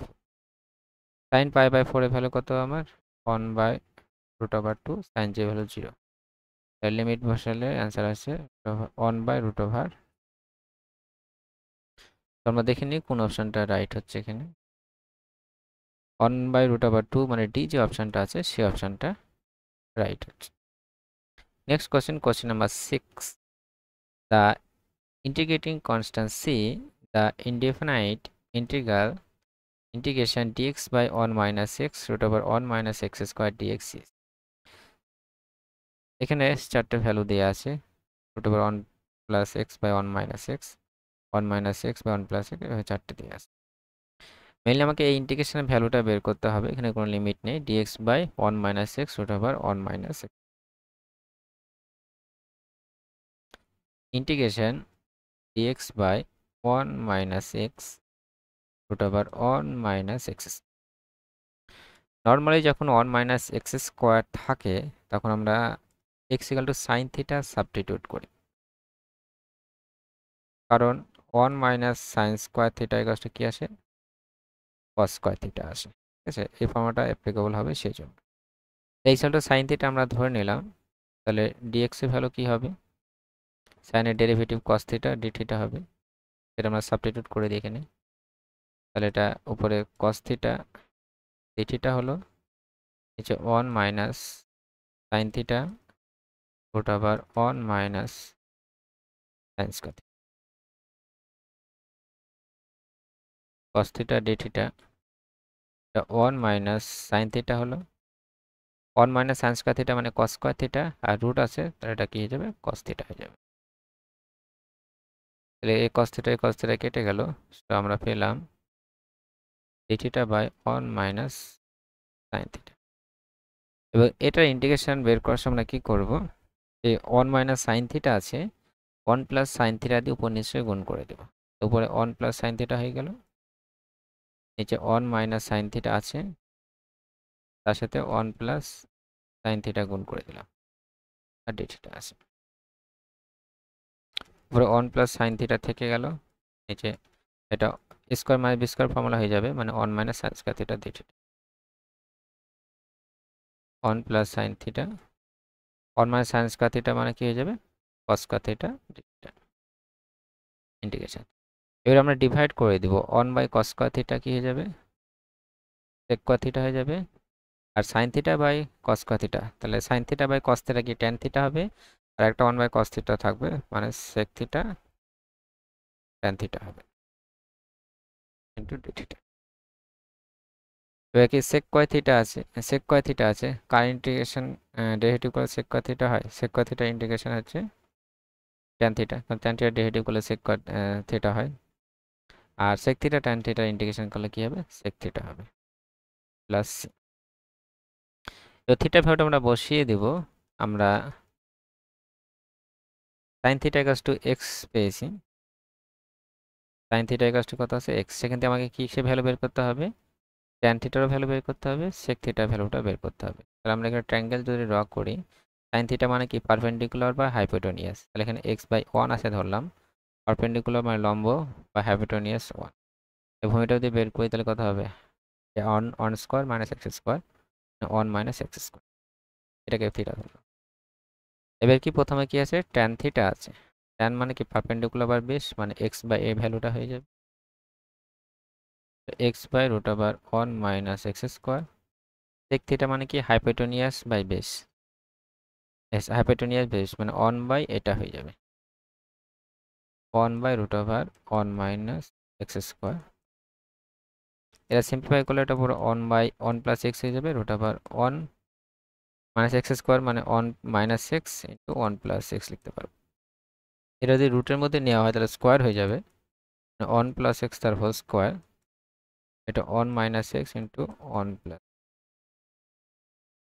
sin পাই/4 এর ভ্যালু কত আমার 1/√2, sin যে ভ্যালু 0। এর লিমিট বসালে অ্যান্সার আসে 1/√। তো আমরা দেখে নিই কোন অপশনটা রাইট হচ্ছে এখানে। 1/√2 মানে ডি যে অপশনটা আছে সেই অপশনটা রাইট হচ্ছে। Next question number 6, the integrating constant c, the indefinite integration dx by 1 minus x root over 1 minus x square dx is। এখানে চারটে ভ্যালু দেয়া আছে, root over 1 plus x by 1 minus x, 1 minus x by 1 plus x, এভাবে চারটে দেয়া আছে। Mainly আমাকে এই ইন্টিগ্রেশনের ভ্যালুটা বের করতে হবে, এখানে কোনো লিমিট নেই, dx by 1 minus x root over 1 minus x। Integration dx by 1 minus x root over 1 minus x। Normally যখন 1 মাইনাস এক্স স্কোয়ার থাকে তখন আমরা x equal to sine theta substitute করি, কারণ 1 minus sine square theta equal to কি আসে, cos square theta আসে। ঠিক আছে, এই ফর্মুলাটা অ্যাপ্লিকেবল হবে সেই জন্য। এই ইকুয়াল টু সাইন থিটা আমরা ধরে নিলাম, তাহলে ডিএক্স এর ভ্যালু কি হবে, সাইনের derivative cos theta D theta হবে, এটা আমরা সাবস্টিটিউট করে দিই এখানে। তাহলে এটা উপরে কস থিটা ডি থিটা হলো, নিচে 1 minus sine theta root over 1 minus sine square cos theta d theta, এটা 1 মাইনাস সাইন থিটা হলো, 1 মাইনাস সাইন স্কয়ার থিটা মানে cos স্কয়ার থিটা, আর রুট আছে তাহলে এটা কি হয়ে যাবে cos থিটা হয়ে যাবে। তাহলে এই cos থিটা কেটে গেল, তো আমরা পেলাম d theta by 1 minus sine theta. এবার এটার ইন্টিগ্রেশন বের করার সময় আমরা কি করব, এই 1 মাইনাস সাইন থিটা আছে 1 প্লাস সাইন থিটা দিয়ে উপর নিচে গুণ করে দেব, উপরে 1 প্লাস সাইন থিটা হয়ে গেল, নিচে 1 মাইনাস সাইন থিটা আছে তার সাথে 1 প্লাস সাইন থিটা গুণ করে দিলাম আর d থিটা আছে, উপরে 1 প্লাস সাইন থিটা থেকে গেল, নিচে এটা square minus B square formula হয়ে যাবে, মানে 1 minus sine square theta d theta, 1 plus sine theta 1 minus sine square theta মানে কি হয়ে যাবে cos square theta d theta integration. এবার আমরা ডিভাইড করে দিব, 1 বাই cos স্কয়ার থিটা কি হয়ে যাবে sec স্কয়ার থিটা হয়ে যাবে, আর sin theta by cos square theta, তাহলে sin theta by cos theta কি tan থিটা হবে, আর একটা 1 বাই cos থিটা থাকবে মানে sec থিটা tan থিটা হবে ইনটু d থিটা। এবার কি sec স্কয়ার থিটা আছে, sec স্কয়ার থিটা আছে, কার ইন্টিগ্রেশন ডেরিভেটিভ করে sec স্কয়ার থিটা হয়, sec স্কয়ার থিটা ইন্টিগ্রেশন হচ্ছে tan থিটা, কারণ tan থিটা ডেরিভেটিভ করলে sec স্কয়ার থিটা হয়। আর sec theta tan theta integration করলে কি হবে, sec থিটা হবে প্লাস c। তো থিটা ভ্যালুটা আমরা বসিয়ে দিব। আমরা sin theta equals to x পেয়েছি। sin থিটা ইকুয়ালস টু কত আছে, x। সেখান থেকে আমাকে কি সে ভ্যালু বের করতে হবে, tan থিটারও ভ্যালু বের করতে হবে, sec থিটার ভ্যালুটা বের করতে হবে। তাহলে আমরা এখানে ট্রায়াঙ্গেল যদি ড্র করি, sin থিটা মানে কি পারপেন্ডিকুলার বা হাইপোটেনিয়াস, তাহলে এখানে x/1 আছে ধরলাম, পারপেন্ডিকুলার মানে লম্ব বা হাইপোটেনিয়াস 1। এই ভূমিটা যদি বের করি তাহলে কত হবে, 1 square minus x square, 1 minus x square, এটাকে থিটা ধরলাম। এবার কি প্রথমে কি আছে, tan থিটা আছে। tan মানে কি পারপেন্ডিকুলার বা বেস, মানে x/a ভ্যালুটা হয়ে যাবে x/√1 minus x square. sec theta মানে কি hypotenuse by base, hypotenuse base মানে 1 বাই এটা হয়ে যাবে 1/√1 মাইনাস x স্কয়ার। এটা সিম্পলিফাই করলে এটা পুরো 1/1 প্লাস x হয়ে যাবে, √1 মাইনাস x স্কয়ার মানে 1 minus x into 1 plus x লিখতে পারবো। এটা যদি রুটের মধ্যে নেওয়া হয় তাহলে স্কয়ার হয়ে যাবে, 1 প্লাস x তার হোল স্কয়ার, এটা 1 মাইনাস x ইন্টু 1 প্লাস,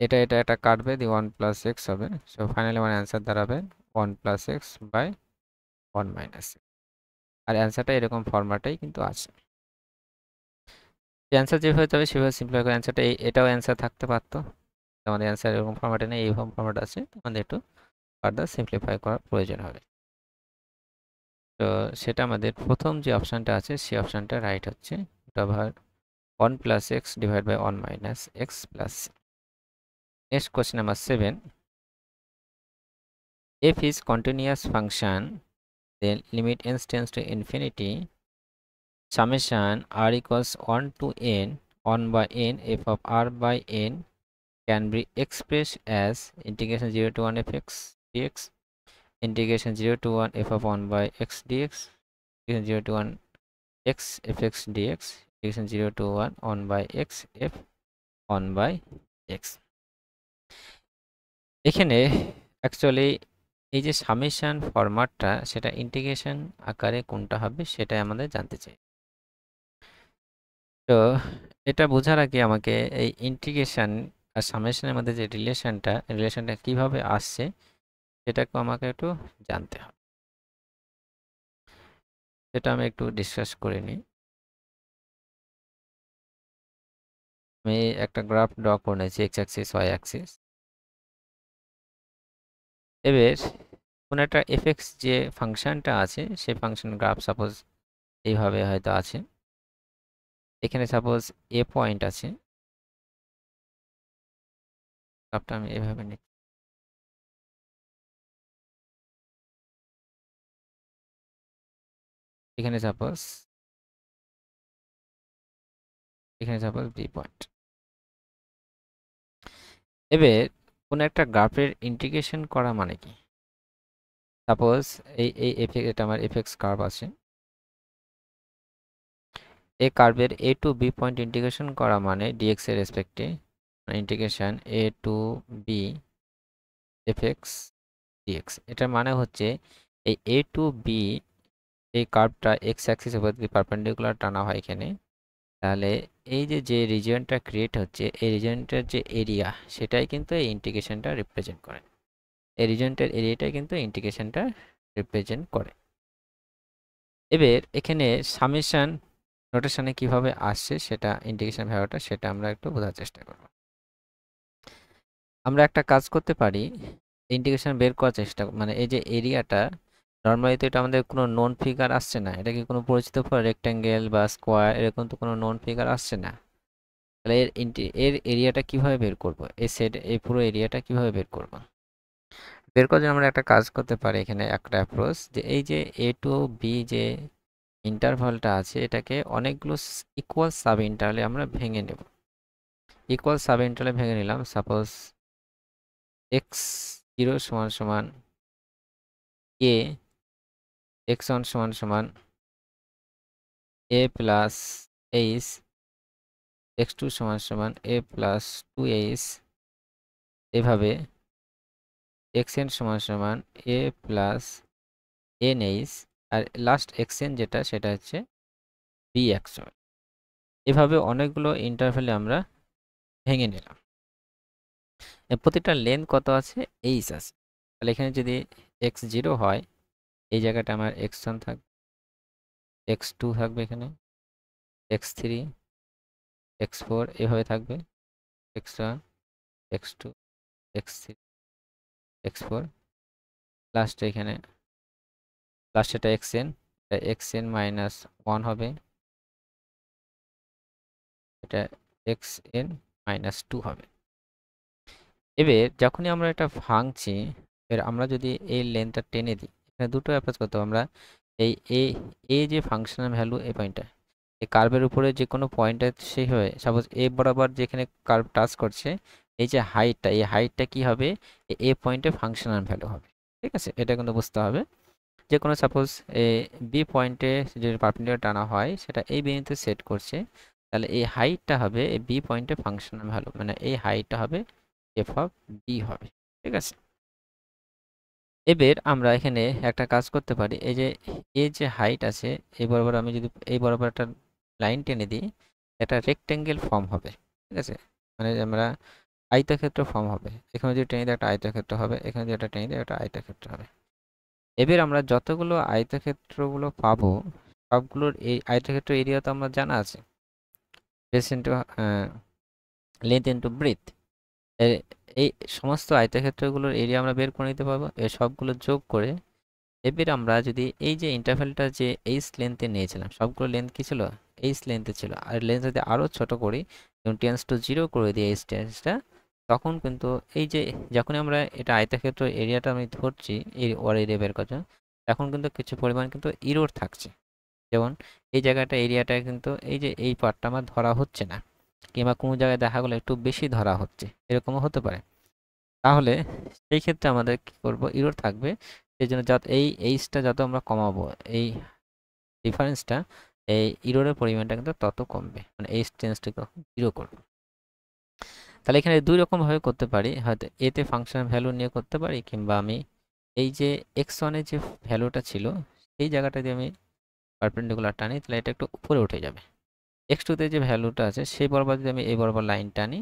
এটা কাটবে দিয়ে 1 প্লাস x হবে। সো ফাইনালি আমার অ্যান্সার দাঁড়াবে 1 plus x by 1 minus x। আর অ্যান্সারটা এরকম ফরম্যাটেই কিন্তু আছে। অ্যান্সার যেভাবে যাবে সেভাবে সিম্পলিফাই করে অ্যান্সারটা এটাও অ্যান্সার থাকতে পারতো। আমাদের অ্যান্সার এরকম ফরম্যাটে নেই, এইরকম ফরম্যাট আছে, আমাদের একটু ফার্দার সিম্পলিফাই করার প্রয়োজন হবে। তো সেটা আমাদের প্রথম যে অপশানটা আছে সেই অপশানটা রাইট হচ্ছে, over 1 plus x divide by 1 minus x plus. Next question number 7, f is continuous function then limit n tends to infinity summation r equals 1 to n 1 by n f of r by n can be expressed as integration 0 to 1 fx dx, integration 0 to 1 f of 1 by x dx, integration 0 to 1 x fx dx, integration 0 to 1 1 by x f 1 by x। এখানে actually এই যে summation ফরম্যাটটা সেটা integration আকারে কোনটা হবে সেটাই আমাদের জানতে চাই। তো এটা বোঝার আগে আমাকে এই ইন্টিগ্রেশন আর সামেশনের মধ্যে যে রিলেশনটা কিভাবে আসছে সেটাকে আমাকে একটু জানতে হবে। সেটা আমি একটু ডিসকাস করে নিই। আমি একটা গ্রাফ ড্র করে নিয়েছি, এক্স অ্যাক্সিস ওয়াই অ্যাক্সিস। এবার কোন একটা এফএক্স যে ফাংশনটা আছে সেই ফাংশন গ্রাফ সাপোজ এইভাবে হয়তো আছে। এখানে সাপোজ এ পয়েন্ট আছে, গ্রাফটা আমি এভাবে নিই। এখানে সাপোজ বি পয়েন্ট। এবার কোন একটা গ্রাফের ইন্টিগ্রেশন করা মানে কি, সাপোজ এটা আমার এফএক্স কার্ভ আছে, এই কার্ভের এ টু বি পয়েন্ট ইন্টিগ্রেশন করা মানে ডিএক্স এর রেসপেক্টে integration A to B FX dx. এটার মানে হচ্ছে এই এ টু বি এই কার্ভটা এক্স অ্যাক্সিস উপর যদি পারপেন্ডিকুলার টানা হয় এখানে, তাহলে এই যে রিজিয়নটা ক্রিয়েট হচ্ছে এই রিজিয়নটার যে এরিয়া সেটাই কিন্তু এই ইন্টিগ্রেশনটা রিপ্রেজেন্ট করে। এই রিজিয়নটার এরিয়াটাই কিন্তু ইন্টিগ্রেশনটা রিপ্রেজেন্ট করে। এবার এখানে সামেশন নোটেশনে কিভাবে আসছে সেটা ইন্টিগ্রেশন ভ্যালুটা সেটা আমরা একটু বোঝার চেষ্টা করব। আমরা একটা কাজ করতে পারি, ইন্টিগ্রেশন বের করার চেষ্টা মানে এই যে এরিয়াটা নর্মালি তো এটা আমাদের কোনো নন ফিগার আসছে না, এটা কি কোনো পরিচিত রেক্ট্যাঙ্গেল বা স্কোয়ার এরকম তো কোনো নন ফিগার আসছে না। তাহলে এর এরিয়াটা কিভাবে বের করব, এই পুরো এরিয়াটা কিভাবে বের করব, বের করার জন্য আমরা একটা কাজ করতে পারি। এখানে একটা অ্যাপ্রোচ যে এই যে এ টু বি যে ইন্টারভালটা আছে এটাকে অনেকগুলো ইকুয়াল সাব ইন্টারভালে আমরা ভেঙে নেব। ইকুয়াল সাব ইন্টারভালে ভেঙে নিলাম, সাপোজ এক্স জিরো সমান সমান এ, এক্স ওয়ান সমান সমান এ প্লাস এইচ, এক্স টু সমান সমান এ প্লাস টু এইচ, এভাবে এক্স এন সমান সমান এ প্লাস এন এইচ, আর লাস্ট এক্স এন যেটা সেটা হচ্ছে bxy। এভাবে অনেকগুলো ইন্টারভ্যালে আমরা ভেঙে নিলাম। প্রতিটা লেন্থ কত আছে? h আছে। তাহলে এখানে যদি x0 হয়, এই জায়গাটা আমার x1 থাকবে, x2 থাকবে, এখানে x3, x4 এভাবে থাকবে, x1, x2, x3, x4, লাস্টে এখানে লাস্টেটা xn, এটা xn মাইনাস 1 হবে, এটা xn মাইনাস 2 হবে। এবার যখনই আমরা এটা ভাঙছি, এবার আমরা যদি এই লেন্থটা টেনে দিই, এখানে দুটো অ্যাপ্রোচ করতে হবে আমরা। এই এ যে ফাংশনাল ভ্যালু, এই পয়েন্টটা এই কার্ভের উপরে যে কোনো পয়েন্টে সেই হয়ে, সাপোজ এ বরাবর যেখানে কার্ভ টাচ করছে, এই যে হাইটটা, এই হাইটটা কি হবে? এ পয়েন্টে ফাংশনাল ভ্যালু হবে। ঠিক আছে, এটা কিন্তু বুঝতে হবে। যে কোনো সাপোজ বি পয়েন্টে যে পারপেন্ডিকুলার টানা হয়, সেটা এই বিন্দুতে সেট করছে, তাহলে এই হাইটটা হবে এই বি পয়েন্টে ফাংশনাল ভ্যালু, মানে এই হাইটটা হবে এফ অফ বি হবে। ঠিক আছে, এবার আমরা এখানে একটা কাজ করতে পারি। এই যে এর যে হাইট আছে, এই বরাবর আমি যদি এই বরাবর একটা লাইন টেনে দিই, একটা রেক্টেঙ্গেল ফর্ম হবে। ঠিক আছে, মানে আমরা আয়তক্ষেত্র ফর্ম হবে। এখানে যদি টেনে দিই একটা আয়তক্ষেত্র হবে, এখানে যদি একটা টেনে দিই একটা আয়তক্ষেত্র হবে। এবার আমরা যতগুলো আয়তক্ষেত্রগুলো পাবো, সবগুলোর এই আয়তক্ষেত্র এরিয়া তো আমার জানা আছে, base into length into breadth. এই সমস্ত আয়তক্ষেত্রগুলোর এরিয়া আমরা বের করে নিতে পারবো, এই সবগুলো যোগ করে। এবার আমরা যদি এই যে ইন্টারভ্যালটা যে এইচ লেন্থে নিয়েছিলাম, সবগুলো লেন্থ কি ছিল? এইচ লেন্থে ছিল। আর লেন্থ যদি আরও ছোট করি এবং টেন্স টু 0 করে দিই এইচ টেন্সটা, তখন কিন্তু এই যে যখন আমরা এটা আয়তক্ষেত্র এরিয়াটা আমি ধরছি এই ওর এরিয়া বের করছি, এখন কিন্তু কিছু পরিমাণ কিন্তু ইরোর থাকছে। যেমন এই জায়গাটা এরিয়াটা কিন্তু এই যে এই পার্টটা আমার ধরা হচ্ছে না, কিংবা কোনো জায়গায় দেখা গেলো একটু বেশি ধরা হচ্ছে, এরকমও হতে পারে। তাহলে সেই ক্ষেত্রে আমাদের কি করব? ইরোর থাকবে। সেই জন্য যত এই এইচটা যত আমরা কমাবো, এই ডিফারেন্সটা, এই ইরোরের পরিমাণটা কিন্তু তত কমবে, মানে এইচ টেন্সটাকে 0 করবো। তাহলে এখানে দুই রকম ভাবে করতে পারি, হয়তো এতে ফাংশনাল ভ্যালু নিয়ে করতে পারি, কিংবা আমি এই যে x1 এর যে ভ্যালুটা ছিল, সেই জায়গাটা দিয়ে আমি পারপেন্ডিকুলার টানি, তাহলে এটা একটু উপরে উঠে যাবে। x2 তে যে ভ্যালুটা আছে সেই বরাবর যদি আমি এই বরাবর লাইন টানি,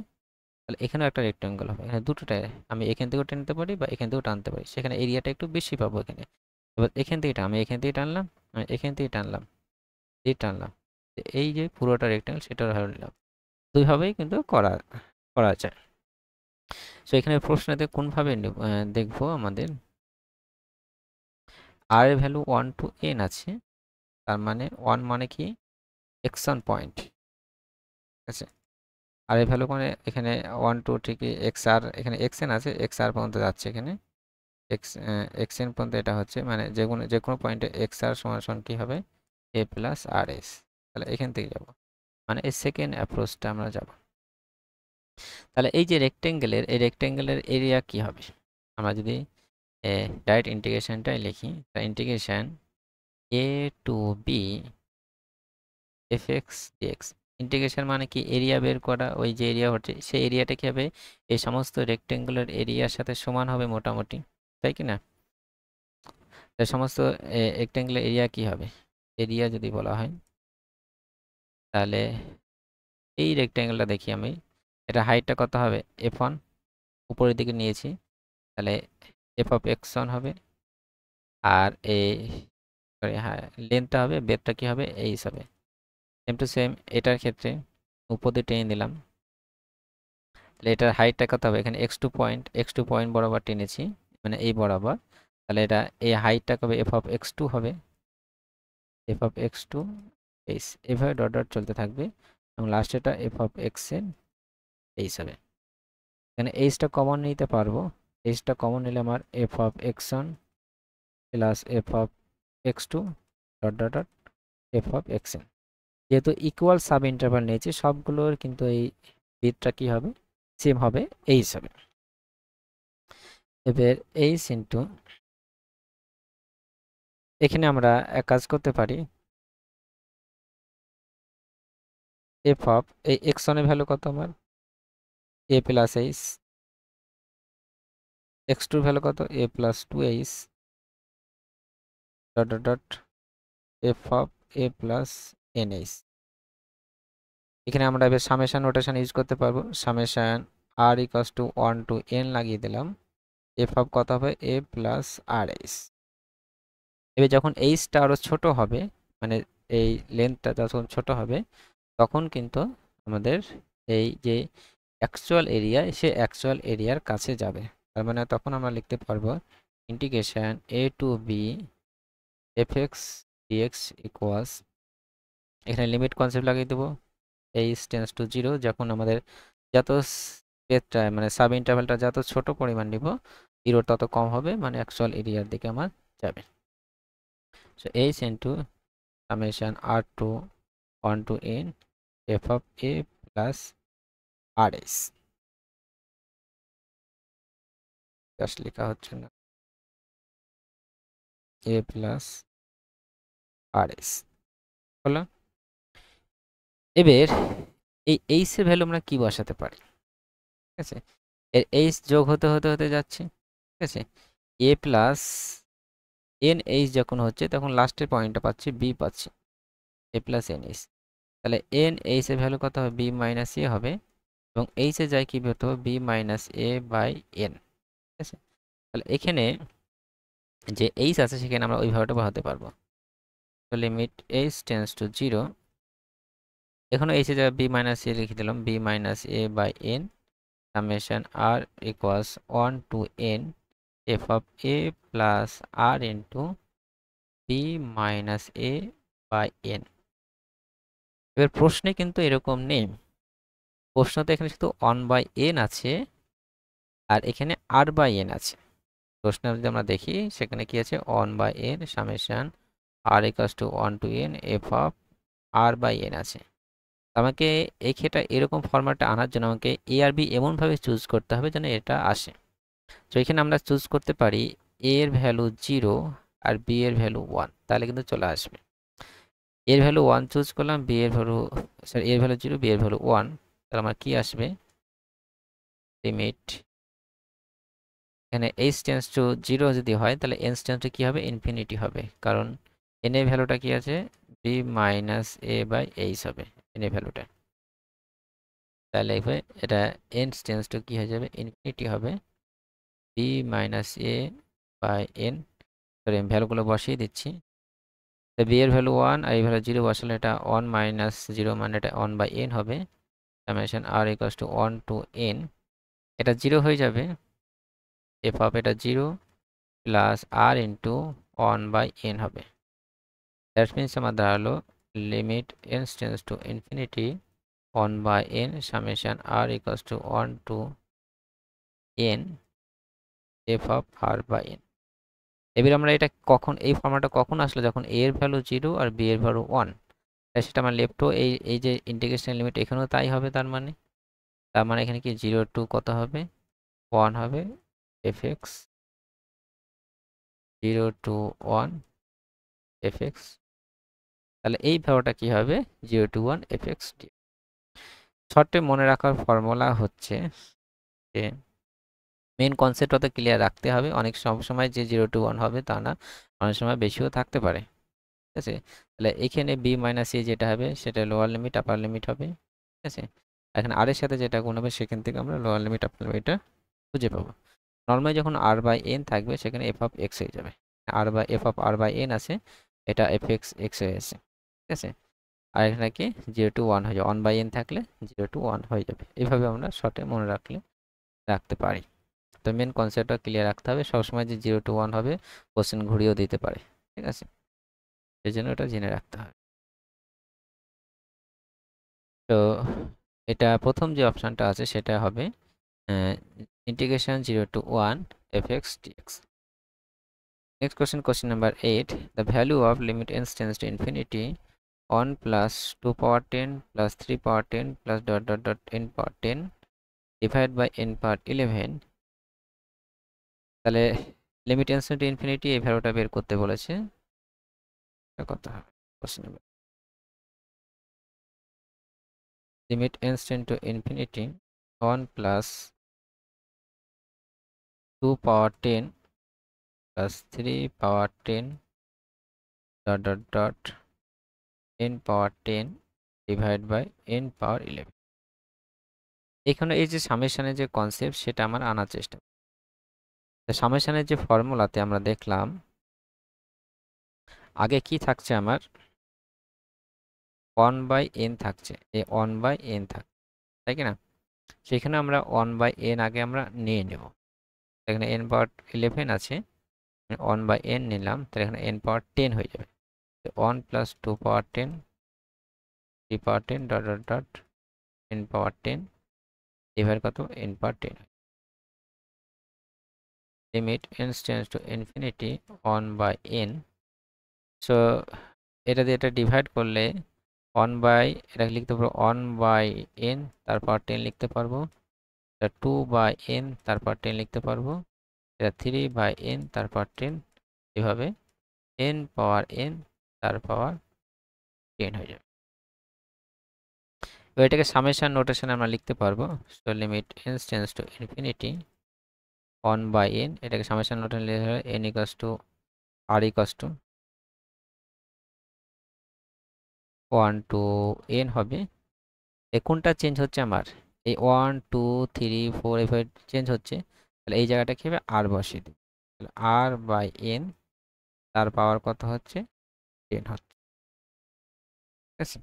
তাহলে এখানেও একটা রেক্ট্যাঙ্গেল হবে। এখানে দুটোটাই আমি এখান থেকেও টেনতে পারি বা এখান থেকেও টানতে পারি, সেখানে এরিয়াটা একটু বেশি পাবো এখানে। এবার এখান থেকে আমি এখান থেকে টানলাম, আমি এখান থেকে টানলাম, এই টানলাম, এই যে পুরোটা রেক্ট্যাঙ্গেল সেটা ধরে নিলাম। দুইভাবেই কিন্তু করা করা যায়। সো এখানে প্রশ্নতে কোনভাবে দেখবো, আমাদের আর এর ভ্যালু 1 to n আছে, তার মানে 1 মানে কি? x1 point. ঠিক আছে, আর এর ভ্যালু মানে এখানে 1 2 থেকে xr, এখানে xn আছে, xr পর্যন্ত যাচ্ছে এখানে, xn পর্যন্ত এটা হচ্ছে, মানে যে কোনো পয়েন্টে xr সমান সমান কি হবে? a plus r s. তাহলে এখান থেকে যাব, মানে এই সেকেন্ড অ্যাপ্রোচটা আমরা যাব। তাহলে এই যে রেক্টেঙ্গেলের, এই রেক্টেঙ্গেলের এরিয়া কি হবে? আমরা যদি ডাইরেক্ট ইন্টিগ্রেশনটাই লিখি, তা integration a to b f x dx. Integration মানে কি? এরিয়া বের করা। ওই যে এরিয়া হচ্ছে সেই এরিয়াটা কি হবে? এই সমস্ত রেক্টেঙ্গুলার এরিয়ার সাথে সমান হবে মোটামুটি, তাই কি না? তাই সমস্ত রেক্টেঙ্গুলার এরিয়া কি হবে? এরিয়া যদি বলা হয়, তাহলে এই রেক্টেঙ্গেলটা দেখি আমি, এটা হাইটটা কত হবে? f1 উপরের দিকে নিয়েছি, তাহলে এফ অফ x1 হবে। আর এই সরি, হ্যাঁ, লেন্থটা হবে, বেধটা কি হবে? এইচ হবে। সেম টু সেম এটার ক্ষেত্রে উপর দিয়ে টেনে দিলাম, তাহলে এটার হাইটটা কত হবে? এখানে x2 পয়েন্ট বরাবর টেনেছি, মানে এই বরাবর, তাহলে এটা এই হাইটটা কবে? এফ অফ x2 হবে, এফ অফ x2 এইচ, এভাবে ডট ডট চলতে থাকবে, এবং লাস্ট এটা এফ অফ xn এইচ হবে। এখানে এইচটা কমন নিতে পারবো, এইচটা কমন নিলে আমার F of x1 plus F of x2 dot dot dot f of xn। যেহেতু ইকুয়াল সাব ইন্টারভাল নিয়েছি, সবগুলোর কিন্তু এই বিটটা কি হবে? সেম হবে, এইচ হবে। এবার এইচ ইন্টু, এখানে আমরা এক কাজ করতে পারি, এফ অফ এই x1 এর ভ্যালু কত আমার? a প্লাস এইচ, x2 এর ভ্যালু কত? a plus 2h dot dot dot f of a plus NH। এখানে আমরা এবার সামেশন নোটেশন ইউজ করতে পারবো। সামেশন r equals to 1 to n লাগিয়ে দিলাম, f অফ কত হবে a প্লাস rh। এবার যখন এইচটা আরো ছোট হবে, মানে এই লেন্থটা যখন ছোট হবে, তখন কিন্তু আমাদের এই যে অ্যাকচুয়াল এরিয়া, সে অ্যাকচুয়াল এরিয়ার কাছে যাবে। তার মানে তখন আমরা লিখতে পারবো integration a to b fx dx equals, এখানে লিমিট কনসেপ্ট লাগিয়ে দেবো এইচ টেন্স টু 0, যখন আমাদের যত স্পেসটা মানে সাব ইন্টারভ্যালটা যত ছোট পরিমাণ নিব, 0 তত কম হবে, মানে অ্যাকচুয়াল এরিয়ার দিকে আমার যাবে। So h into summation r to 1 to n f of a plus rh। Just লেখা হচ্ছে না, a প্লাস rh হলো। এবার এই এইচ এর ভ্যালু আমরা কি বসাতে পারি? ঠিক আছে, এর এইচ যোগ হতে হতে হতে যাচ্ছে। ঠিক আছে, a প্লাস এন এইচ যখন হচ্ছে তখন লাস্টের পয়েন্টটা পাচ্ছি বি পাচ্ছি, এ প্লাস এন এইচ। তাহলে এন এইচ এর ভ্যালু কত হবে? বি মাইনাস এ হবে, এবং এইচ এ যায় কি হতে হবে? B minus A by n. ঠিক আছে, তাহলে এখানে যে এইচ আছে সেখানে আমরা ওইভাবে বসাতে পারবো। তো লিমিট এইচ টেন্স টু 0, এখানে এইচ এ যায় বি মাইনাস এ লিখে দিলাম, b minus A by n summation r equals 1 to n f of A plus r into b minus A by n. এবার প্রশ্নে কিন্তু এরকম নেই, প্রশ্নতে এখানে শুধু 1 বাই এন আছে, আর এখানে আর বাই এন আছে। প্রশ্নে যদি আমরা দেখি সেখানে কি আছে? 1 by n summation r equals to 1 to n f of R by N আছে। আমাকে এই ক্ষেত্রে এরকম ফরম্যাটে আনার জন্য আমাকে এ আর বি এমনভাবে চুজ করতে হবে যেন এটা আসে। তো এখানে আমরা চুজ করতে পারি এ এর ভ্যালু 0 আর বি এর ভ্যালু 1, তাহলে কিন্তু চলে আসবে। এর ভ্যালু 1 চুজ করলাম, বি এর ভ্যালু সরি এর ভ্যালু 0, বি এর ভ্যালু 1, তাহলে আমার কি আসবে? লিমিট এখানে এইচ টেন্স টু 0 যদি হয় তাহলে এন টেন্স টু কি হবে? ইনফিনিটি হবে, কারণ এন এর ভ্যালুটা কি আছে? B minus A by h হবে এন এর ভ্যালুটা। তাহলে এটা এন টেন্স টু কি হয়ে যাবে? ইনফিনিটি হবে, B minus A by n. Sorry আমি ভ্যালুগুলো বসিয়ে দিচ্ছি। বি এর ভ্যালু 1 আর এই ভ্যালু 0 বসালে এটা 1 মাইনাস 0, মানে এটা 1 বাই এন হবে summation r equals to 1 to n. এটা 0 হয়ে যাবে, এফ অফ এটা 0 plus r into 1 by n হবে। দ্যাট মিনস আমার দাঁড়ালো limit n tends to infinity 1 by n summation r equals to 1 to n f of R by n. এবার আমরা এটা কখন, এই ফর্মাটটা কখন আসলো? যখন এ এর ভ্যালু 0 আর বি এর ভ্যালু 1, তাই সেটা আমার লেফটও এই যে ইন্টিগ্রেশন লিমিট এখানেও তাই হবে। তার মানে এখানে কি 0 টু কত হবে? 1 হবে f x, 0 to 1 f x. তাহলে এই ভ্যালুটা কি হবে? 0 টু 1 এফ এক্স ডি। শর্টে মনে রাখার ফর্মুলা হচ্ছে যে মেন কনসেপ্ট অত ক্লিয়ার রাখতে হবে। অনেক সময় যে 0 টু 1 হবে তা না, অনেক সময় বেশিও থাকতে পারে। ঠিক আছে, তাহলে এখানে বি মাইনাস এ যেটা হবে সেটা লোয়ার লিমিট আপার লিমিট হবে। ঠিক আছে, এখানে আর এর সাথে যেটা গুণ হবে সেখান থেকে আমরা লোয়ার লিমিট আপার লিমিটটা খুঁজে পাবো। নর্মালি যখন আর বাই এন থাকবে সেখানে এফ অফ এক্স হয়ে যাবে, আর by F of R by N আছে, এটা এফ এক্স এক্স হয়ে আছে। ঠিক আছে, আর এখানে কি 0 টু 1 হয়ে যাবে, 1 বাই এন থাকলে 0 টু 1 হয়ে যাবে। এইভাবে আমরা শর্টে মনে রাখতে পারি। তো মেন কনসেপ্টটা ক্লিয়ার রাখতে হবে, সবসময় যে 0 টু 1 হবে কোশ্চেন ঘুরিয়েও দিতে পারে। ঠিক আছে, সেই জন্য এটা জেনে রাখতে হবে। তো এটা প্রথম যে অপশানটা আছে সেটা হবে integration 0 to 1 f x dx. Next question number 8. The value of limit n tends to infinity 1 plus 2 power 10 plus 3 power 10 plus dot dot dot n power 10 divided by n power 11. তাহলে limit n tends to infinity এই ভ্যালুটা বের করতে বলেছে। এটা কত হবে? Question number. Limit n tends to infinity 1 plus 2 power 10 plus 3 power 10 dot dot dot n power 10 divide by n power 11। এখানে এই যে সামেশনের যে কনসেপ্ট সেটা আমার আনার চেষ্টা। সামেশনের যে ফর্মুলাতে আমরা দেখলাম আগে কি থাকছে আমার 1/n থাকছে, এই 1/n থাকছে, তাই কি না? সেখানে আমরা 1/n আগে আমরা নিয়ে নেব। এখানে n পাওয়ার 11 আছে, 1/n নিলাম, তাহলে এখানে n পাওয়ার 10 হয়ে যাবে। 1 প্লাস 2 পাওয়ার 10, 3 পাওয়ার 10 dot dot dot n power 10 divide কত n power 10। Limit n tends to infinity 1/n। So এটা দিয়ে এটা ডিভাইড করলে এটা লিখতে পারবো 1/n, তারপর 10 লিখতে পারবো, এটা 2/n, তারপর 10 লিখতে পারবো, এটা 3/n, তারপর 10, এভাবে n পাওয়ার n তার পাওয়ার 10 হয়ে যাবে। এবার এটাকে সামেশন নোটেশন আমরা লিখতে পারবো। So limit n tends to infinity 1/n, এটাকে সামেশন নোটেশন লিখতে হবে n equals to r equals to 1 to n হবে। কোনটা চেঞ্জ হচ্ছে আমার? এই 1 2 3 4 এভাবে চেঞ্জ হচ্ছে, তাহলে এই জায়গাটা কি হবে r বসিয়ে দিই। তাহলে r/n তার পাওয়ার কত হচ্ছে 10 হচ্ছে, ঠিক আছে?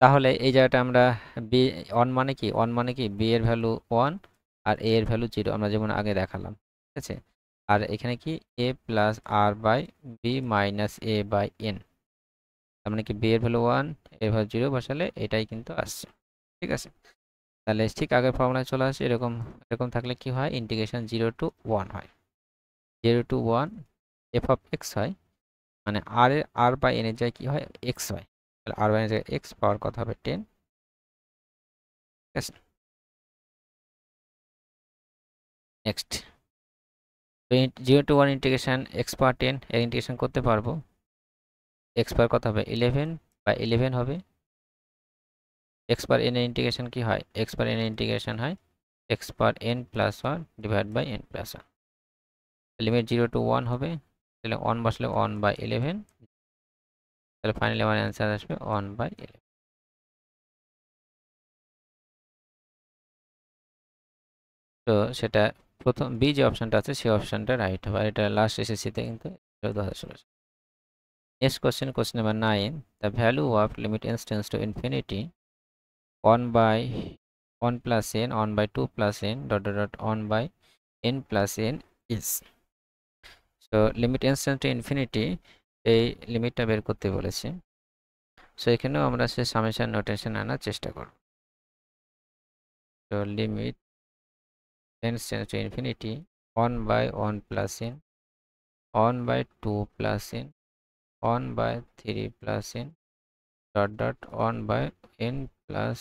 তাহলে এই জায়গাটা আমরা b 1 মানে কি, 1 মানে কি b এর ভ্যালু 1 আর a এর ভ্যালু 0, আমরা যেমন আগে দেখালাম, ঠিক আছে? আর এখানে কি a plus r by b minus a by n, তার মানে কি b এর ভ্যালু 1 এর ভ্যালু 0 বসালে এটাই কিন্তু আসছে, ঠিক আছে? তাহলে ঠিক আগের ফর্মুলায় চলে আসে। এরকম এরকম থাকলে কি হয়, ইন্টিগ্রেশন 0 টু 1 হয়, 0 টু 1 এফ অফ এক্স হয়, মানে আর বাই এন এর জায়গায় কি হয় এক্স হয়, তাহলে আর বাই এন এর জায়গায় এক্স পাওয়ার কথা হবে 10, ঠিক আছে? নেক্সট 0 টু 1 ইন্টিগ্রেশন এক্স পাওয়ার 10 এর ইন্টিগ্রেশন করতে পারবো, এক্স পাওয়ার কথা হবে 11 বা 11 হবে। এক্স পাওয়ার এন এর ইন্টিগ্রেশন কি হয়, এক্স পাওয়ার এন এর ইন্টিগ্রেশন হয় x power n plus 1 divide by n plus 1। Limit 0 to 1 হবে, তাহলে 1 বসলে 1/11, তাহলে ফাইনালি আমার অ্যান্সার আসবে 1/11। তো সেটা প্রথম বি যে অপশনটা আছে সেই অপশনটা রাইট হবে, আর এটা লাস্ট এসএসসিতে কিন্তু 2016। Next question, question number 9, the value of limit n tends to infinity 1/1 plus n 1/2 plus n dot dot dot 1/n plus n is. So limit n tends to infinity, এই লিমিটটা বের করতে বলেছে। So এখানেও আমরা সে summation notation আনার চেষ্টা করব। তো limit n tends to infinity 1/1 plus n 1/2 plus n 1/3 plus n dot dot 1/n plus.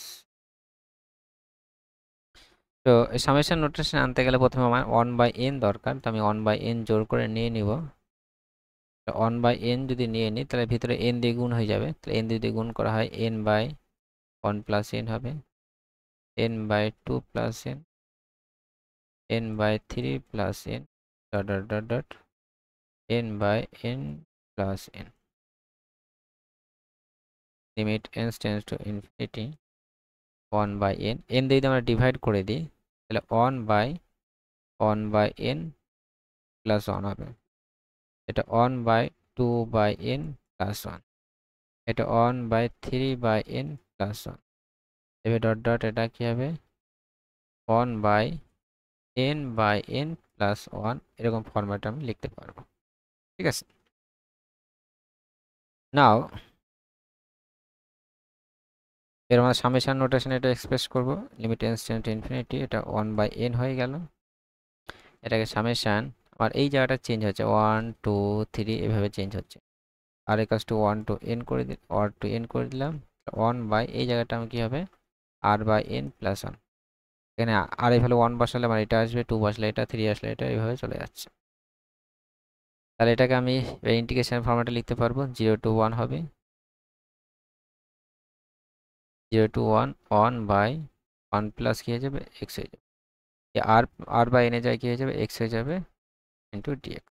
তো এই সামেশন নোটেশন আনতে গেলে প্রথমে আমার 1/n দরকার, তো আমি 1/n জোর করে নিয়ে নিব। 1/n যদি নিয়ে নিই তাহলে ভিতরে n দিয়ে গুণ হয়ে যাবে, তাহলে n দিয়ে গুণ করা হয় n/1 প্লাস n হবে, n/2 plus n, n/3 plus n dot dot dot dot n/n plus n। Limit n tends to infinity 1/n, n দিয়ে যদি আমরা ডিভাইড করে দিই তাহলে 1/1/n প্লাস 1 হবে, এটা 1/2/n প্লাস 1, এটা 1/3/n প্লাস 1, এবার ডট ডট এটা কি হবে 1/n/n প্লাস 1, এরকম ফরম্যাটে আমি লিখতে পারবো, ঠিক আছে? নাও এর আমরা সামেশন নোটেশন এটা এক্সপ্রেস করব। Limit n tends to infinity, এটা 1/n হয়ে গেল, এটাকে সামেশন আর এই জায়গাটা চেঞ্জ হচ্ছে 1 2 3 এভাবে চেঞ্জ হচ্ছে, আর ইকুয়ালস টু 1 টু n করে দিই, or টু n করে দিলাম, 1 বাই এই জায়গাটা আমি কি হবে r/n প্লাস 1, এখানে আর এর ভ্যালু 1 বসালে আমার এটা আসবে, 2 বসালে এটা, 3 আসলে এটা, এইভাবে চলে যাচ্ছে। তাহলে এটাকে আমি ইন্টিগ্রেশন ফরম্যাটে লিখতে পারবো, 0 টু 1 হবে, 0 টু 1 1/1 প্লাস কি হয়ে যাবে x হয়ে যাবে, r/n এ যায় কি হয়ে যাবে x হয়ে যাবে into dx।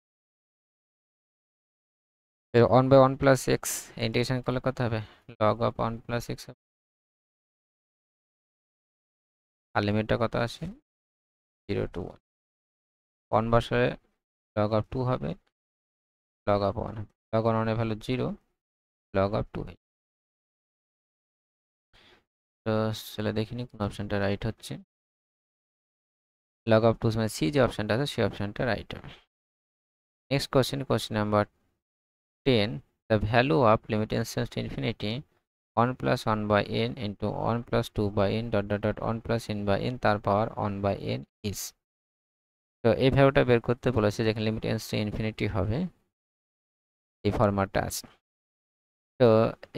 One by one plus x integration করলে কত হবে, log of one plus x হবে। আর লিমিটটা কত আসে, 0 to 1। 1 বসালে লগ অফ 2 হবে, লগ অফ 1 হবে। লগ অফ 1 এর ভ্যালু 0, লগ অফ 2 হয়। তো চলে দেখিনি কোন অপশনটা রাইট হচ্ছে। লগ অফ 2 মানে সি যে অপশনটা আছে সেই অপশনটা রাইট হবে। Next question number 10, the value of limit n tends to infinity 1 plus 1 by n into 1 plus 2 by n dot dot dot 1 plus n by n তার পাওয়ার 1 by n is। তো এই ভ্যালুটা বের করতে বলেছে যেখানে লিমিট টেন্ডস টু ইনফিনিটি হবে, এই ফরম্যাটটা আছে। তো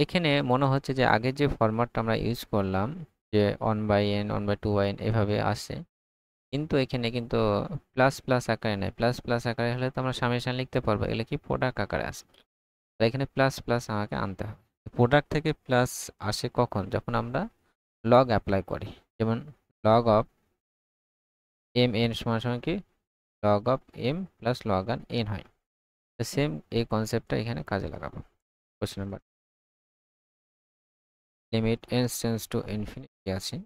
এখানে মনে হচ্ছে যে আগের যে ফরম্যাটটা আমরা ইউজ করলাম, যে 1 by n 1 by 2 by n এভাবে আসে, কিন্তু এখানে কিন্তু প্লাস প্লাস আকারে নেই। প্লাস প্লাস আকারে হলে তো আমরা সামেশন লিখতে পারবো, এগুলো কি প্রোডাক্ট আকারে আসে। তাই এখানে প্লাস প্লাস আমাকে আনতে হবে। প্রোডাক্ট থেকে প্লাস আসে কখন, যখন আমরা লগ অ্যাপ্লাই করি। যেমন লগ অফ এম এন সমান সমান কি, log of m plus log on n হয়। সেম এই কনসেপ্টটা এখানে কাজে লাগাবো। Question number, limit n tends to infinity আছে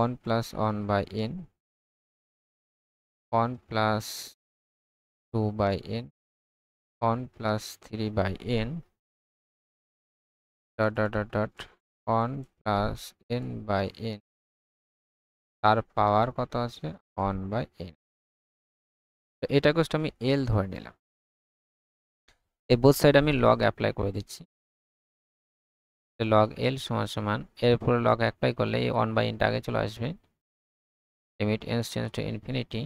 1 plus 1 by n, 1 plus 2 by n, 1 plus 3 by n, dot dot dot dot 1 plus n by n, তার power কত আছে 1 by n। তো এটাকে আমি l ধরে নিলাম। এই বোথ সাইড আমি লগ অ্যাপ্লাই করে দিচ্ছি। লগ l সমান সমান এর উপরে লগ অ্যাপ্লাই করলে এই 1 by n টা আগে চলে আসবে। Limit n tends to infinity,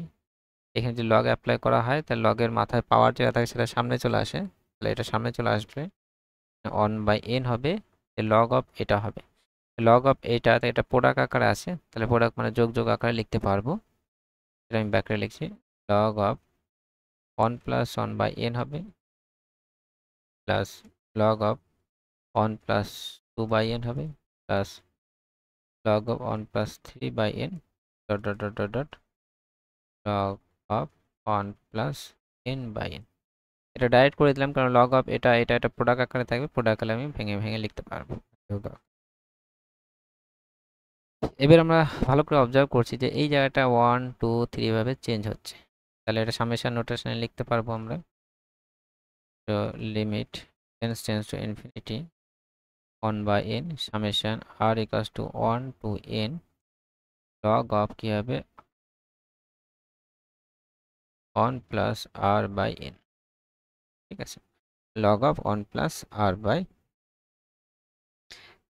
এখানে যদি লগ অ্যাপ্লাই করা হয় তাহলে লগের মাথায় পাওয়ার যেটা থাকে সেটা সামনে চলে আসে, তাহলে এটা সামনে চলে আসবে, 1 বাই n হবে। লগ অফ এটা হবে, লগ অফ এটা প্রোডাক্ট আকারে আছে, তাহলে প্রোডাক্ট মানে যোগ যোগ আকারে লিখতে পারবো। এটা আমি ব্যাকরে লিখছি, log of 1 plus 1 by n হবে, plus log of 1 plus 2 by n হবে, plus log of 1 plus 3 by n, dot dot dot dot dot log of 1 plus n by n। এটা ডাইরেক্ট করে দিলাম কারণ লগ অফ এটা product আকারে থাকবে, product আকারে আমি ভেঙে ভেঙে লিখতে পারবো। এবার আমরা ভালো করে অবজার্ভ করছি যে এই জায়গাটা 1 2 3 ভাবে চেঞ্জ হচ্ছে, তাহলে এটা সামেশন নোটেশনে লিখতে পারবো আমরা। তো limit n tends to infinity 1 by n summation r equals to 1 to n log of কি হবে 1 প্লাস r বাই n। ঠিক আছে, log of 1 plus r by.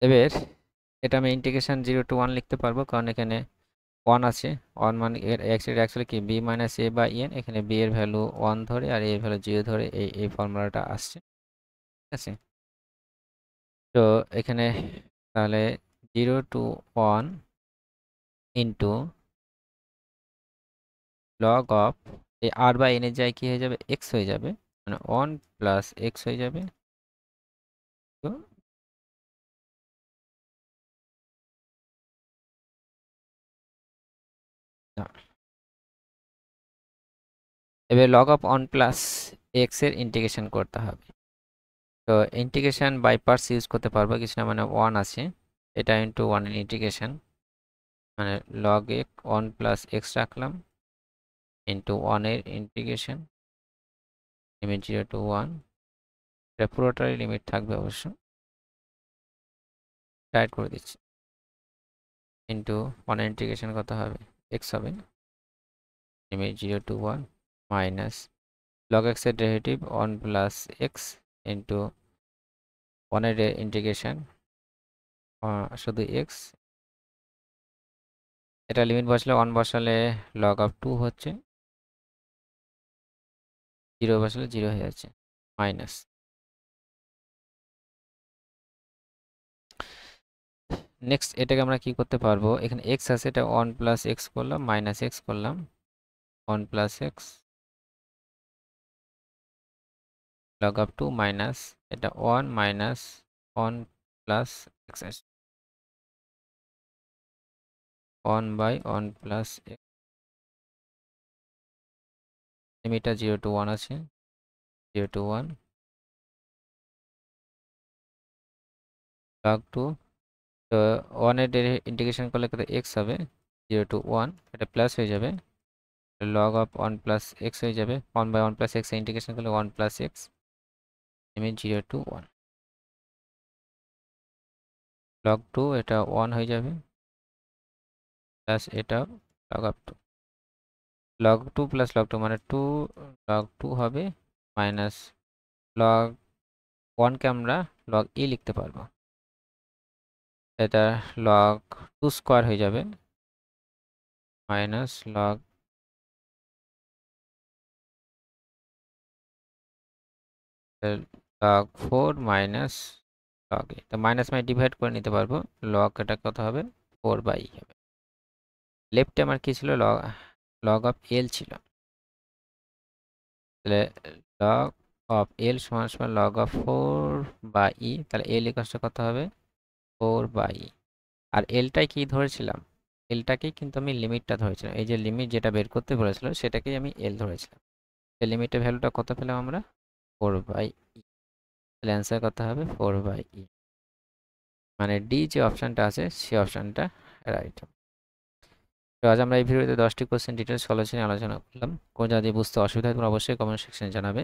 এবার এটা আমি ইন্টিগ্রেশন 0 টু 1 লিখতে পারবো কারণ এখানে 1 আছে। 1 মানে এর অ্যাকচুয়ালি কি b minus a by n, এখানে b এর ভ্যালু 1 ধরে আর a এর ভ্যালু 0 ধরে এই ফর্মুলাটা আসছে। ঠিক আছে, তো এখানে তাহলে 0 টু 1 ইন্টু লগ অফ এই r বাই n এর জায়গায় কি হয়ে যাবে, x হয়ে যাবে, মানে 1 প্লাস x হয়ে যাবে। তো এবার লগ অফ 1 প্লাস x এর ইন্টিগ্রেশন করতে হবে। তো ইন্টিগ্রেশন বাই পার্টস ইউজ করতে পারবো, কিছু না মানে 1 আছে, এটা ইন্টু 1 এর ইন্টিগ্রেশন মানে লগ x 1 প্লাস x রাখলাম ইন্টু 1 এর ইন্টিগ্রেশন লিমিট 0 টু 1, এটা পুরোটারই লিমিট থাকবে অবশ্য, টাইট করে দিচ্ছি, ইন্টু 1 এর ইন্টিগ্রেশন কত হবে x হবে, limit 0 to 1 minus log x এর ডেরিভেটিভ 1 প্লাস x ইন্টু 1 এর ইন্টিগ্রেশন শুধু x, এটা লিমিট বসালে 1 বসালে লগ অফ 2 হচ্ছে, 0 বসালে 0 হয়ে যাচ্ছে, মাইনাস। নেক্সট এটাকে আমরা কি করতে পারবো, এখানে x আছে, এটা 1 প্লাস x করলাম, মাইনাস x করলাম, 1 plus x log of 2 minus এটা 1 মাইনাস 1 প্লাস x আছে 1 বাই 1 প্লাস x, লিমিটটা 0 টু 1 আছে, 0 to 1 log 2 তো 1 এর ইন্টিগ্রেশন করলে কত x হবে 0 to 1 এটা প্লাস হয়ে যাবে log of 1 plus x হয়ে যাবে 1 by 1 plus x এর ইন্টিগ্রেশন করলে 1 plus x limit 0 to 1 log 2 এটা 1 হয়ে যাবে প্লাস এটা log of 2 log 2 plus log 2 মানে 2 log 2 হবে মাইনাস log 1 কে আমরা log e লিখতে পারবো এটা log 2 স্কয়ার হয়ে যাবে minus log log 4 minus log e তো মাইনাস মানে ডিভাইড করে নিতে পারবো log এটা কত হবে 4 বাই হবে লেফটে আমার কি ছিল log অফ l ছিল তাহলে log অফ l সমান সমান log অফ 4 বাই e তাহলে l ইকুয়ালস কত হবে 4 বাই e আর এলটাই কি ধরেছিলাম এলটাকেই কিন্তু আমি লিমিটটা ধরেছিলাম এই যে লিমিট যেটা বের করতে বলেছিল সেটাকেই আমি এল ধরেছিলাম এই লিমিটের ভ্যালুটা কত পেলাম আমরা 4 বাই ই তাহলে অ্যান্সার কত হবে 4 বাই ই মানে ডি যে অপশনটা আছে সেই অপশনটা রাইট তো আজ আমরা এই ভিডিওতে 10টি কোশ্চেন ডিটেলস সলিউশন আলোচনা করলাম কোন যদি বুঝতে অসুবিধা হয় তোমরা অবশ্যই কমেন্ট সেকশনে জানাবে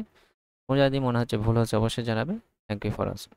কোন যদি মনে হচ্ছে ভুল হচ্ছে অবশ্যই জানাবে থ্যাংক ইউ ফর ওয়াচিং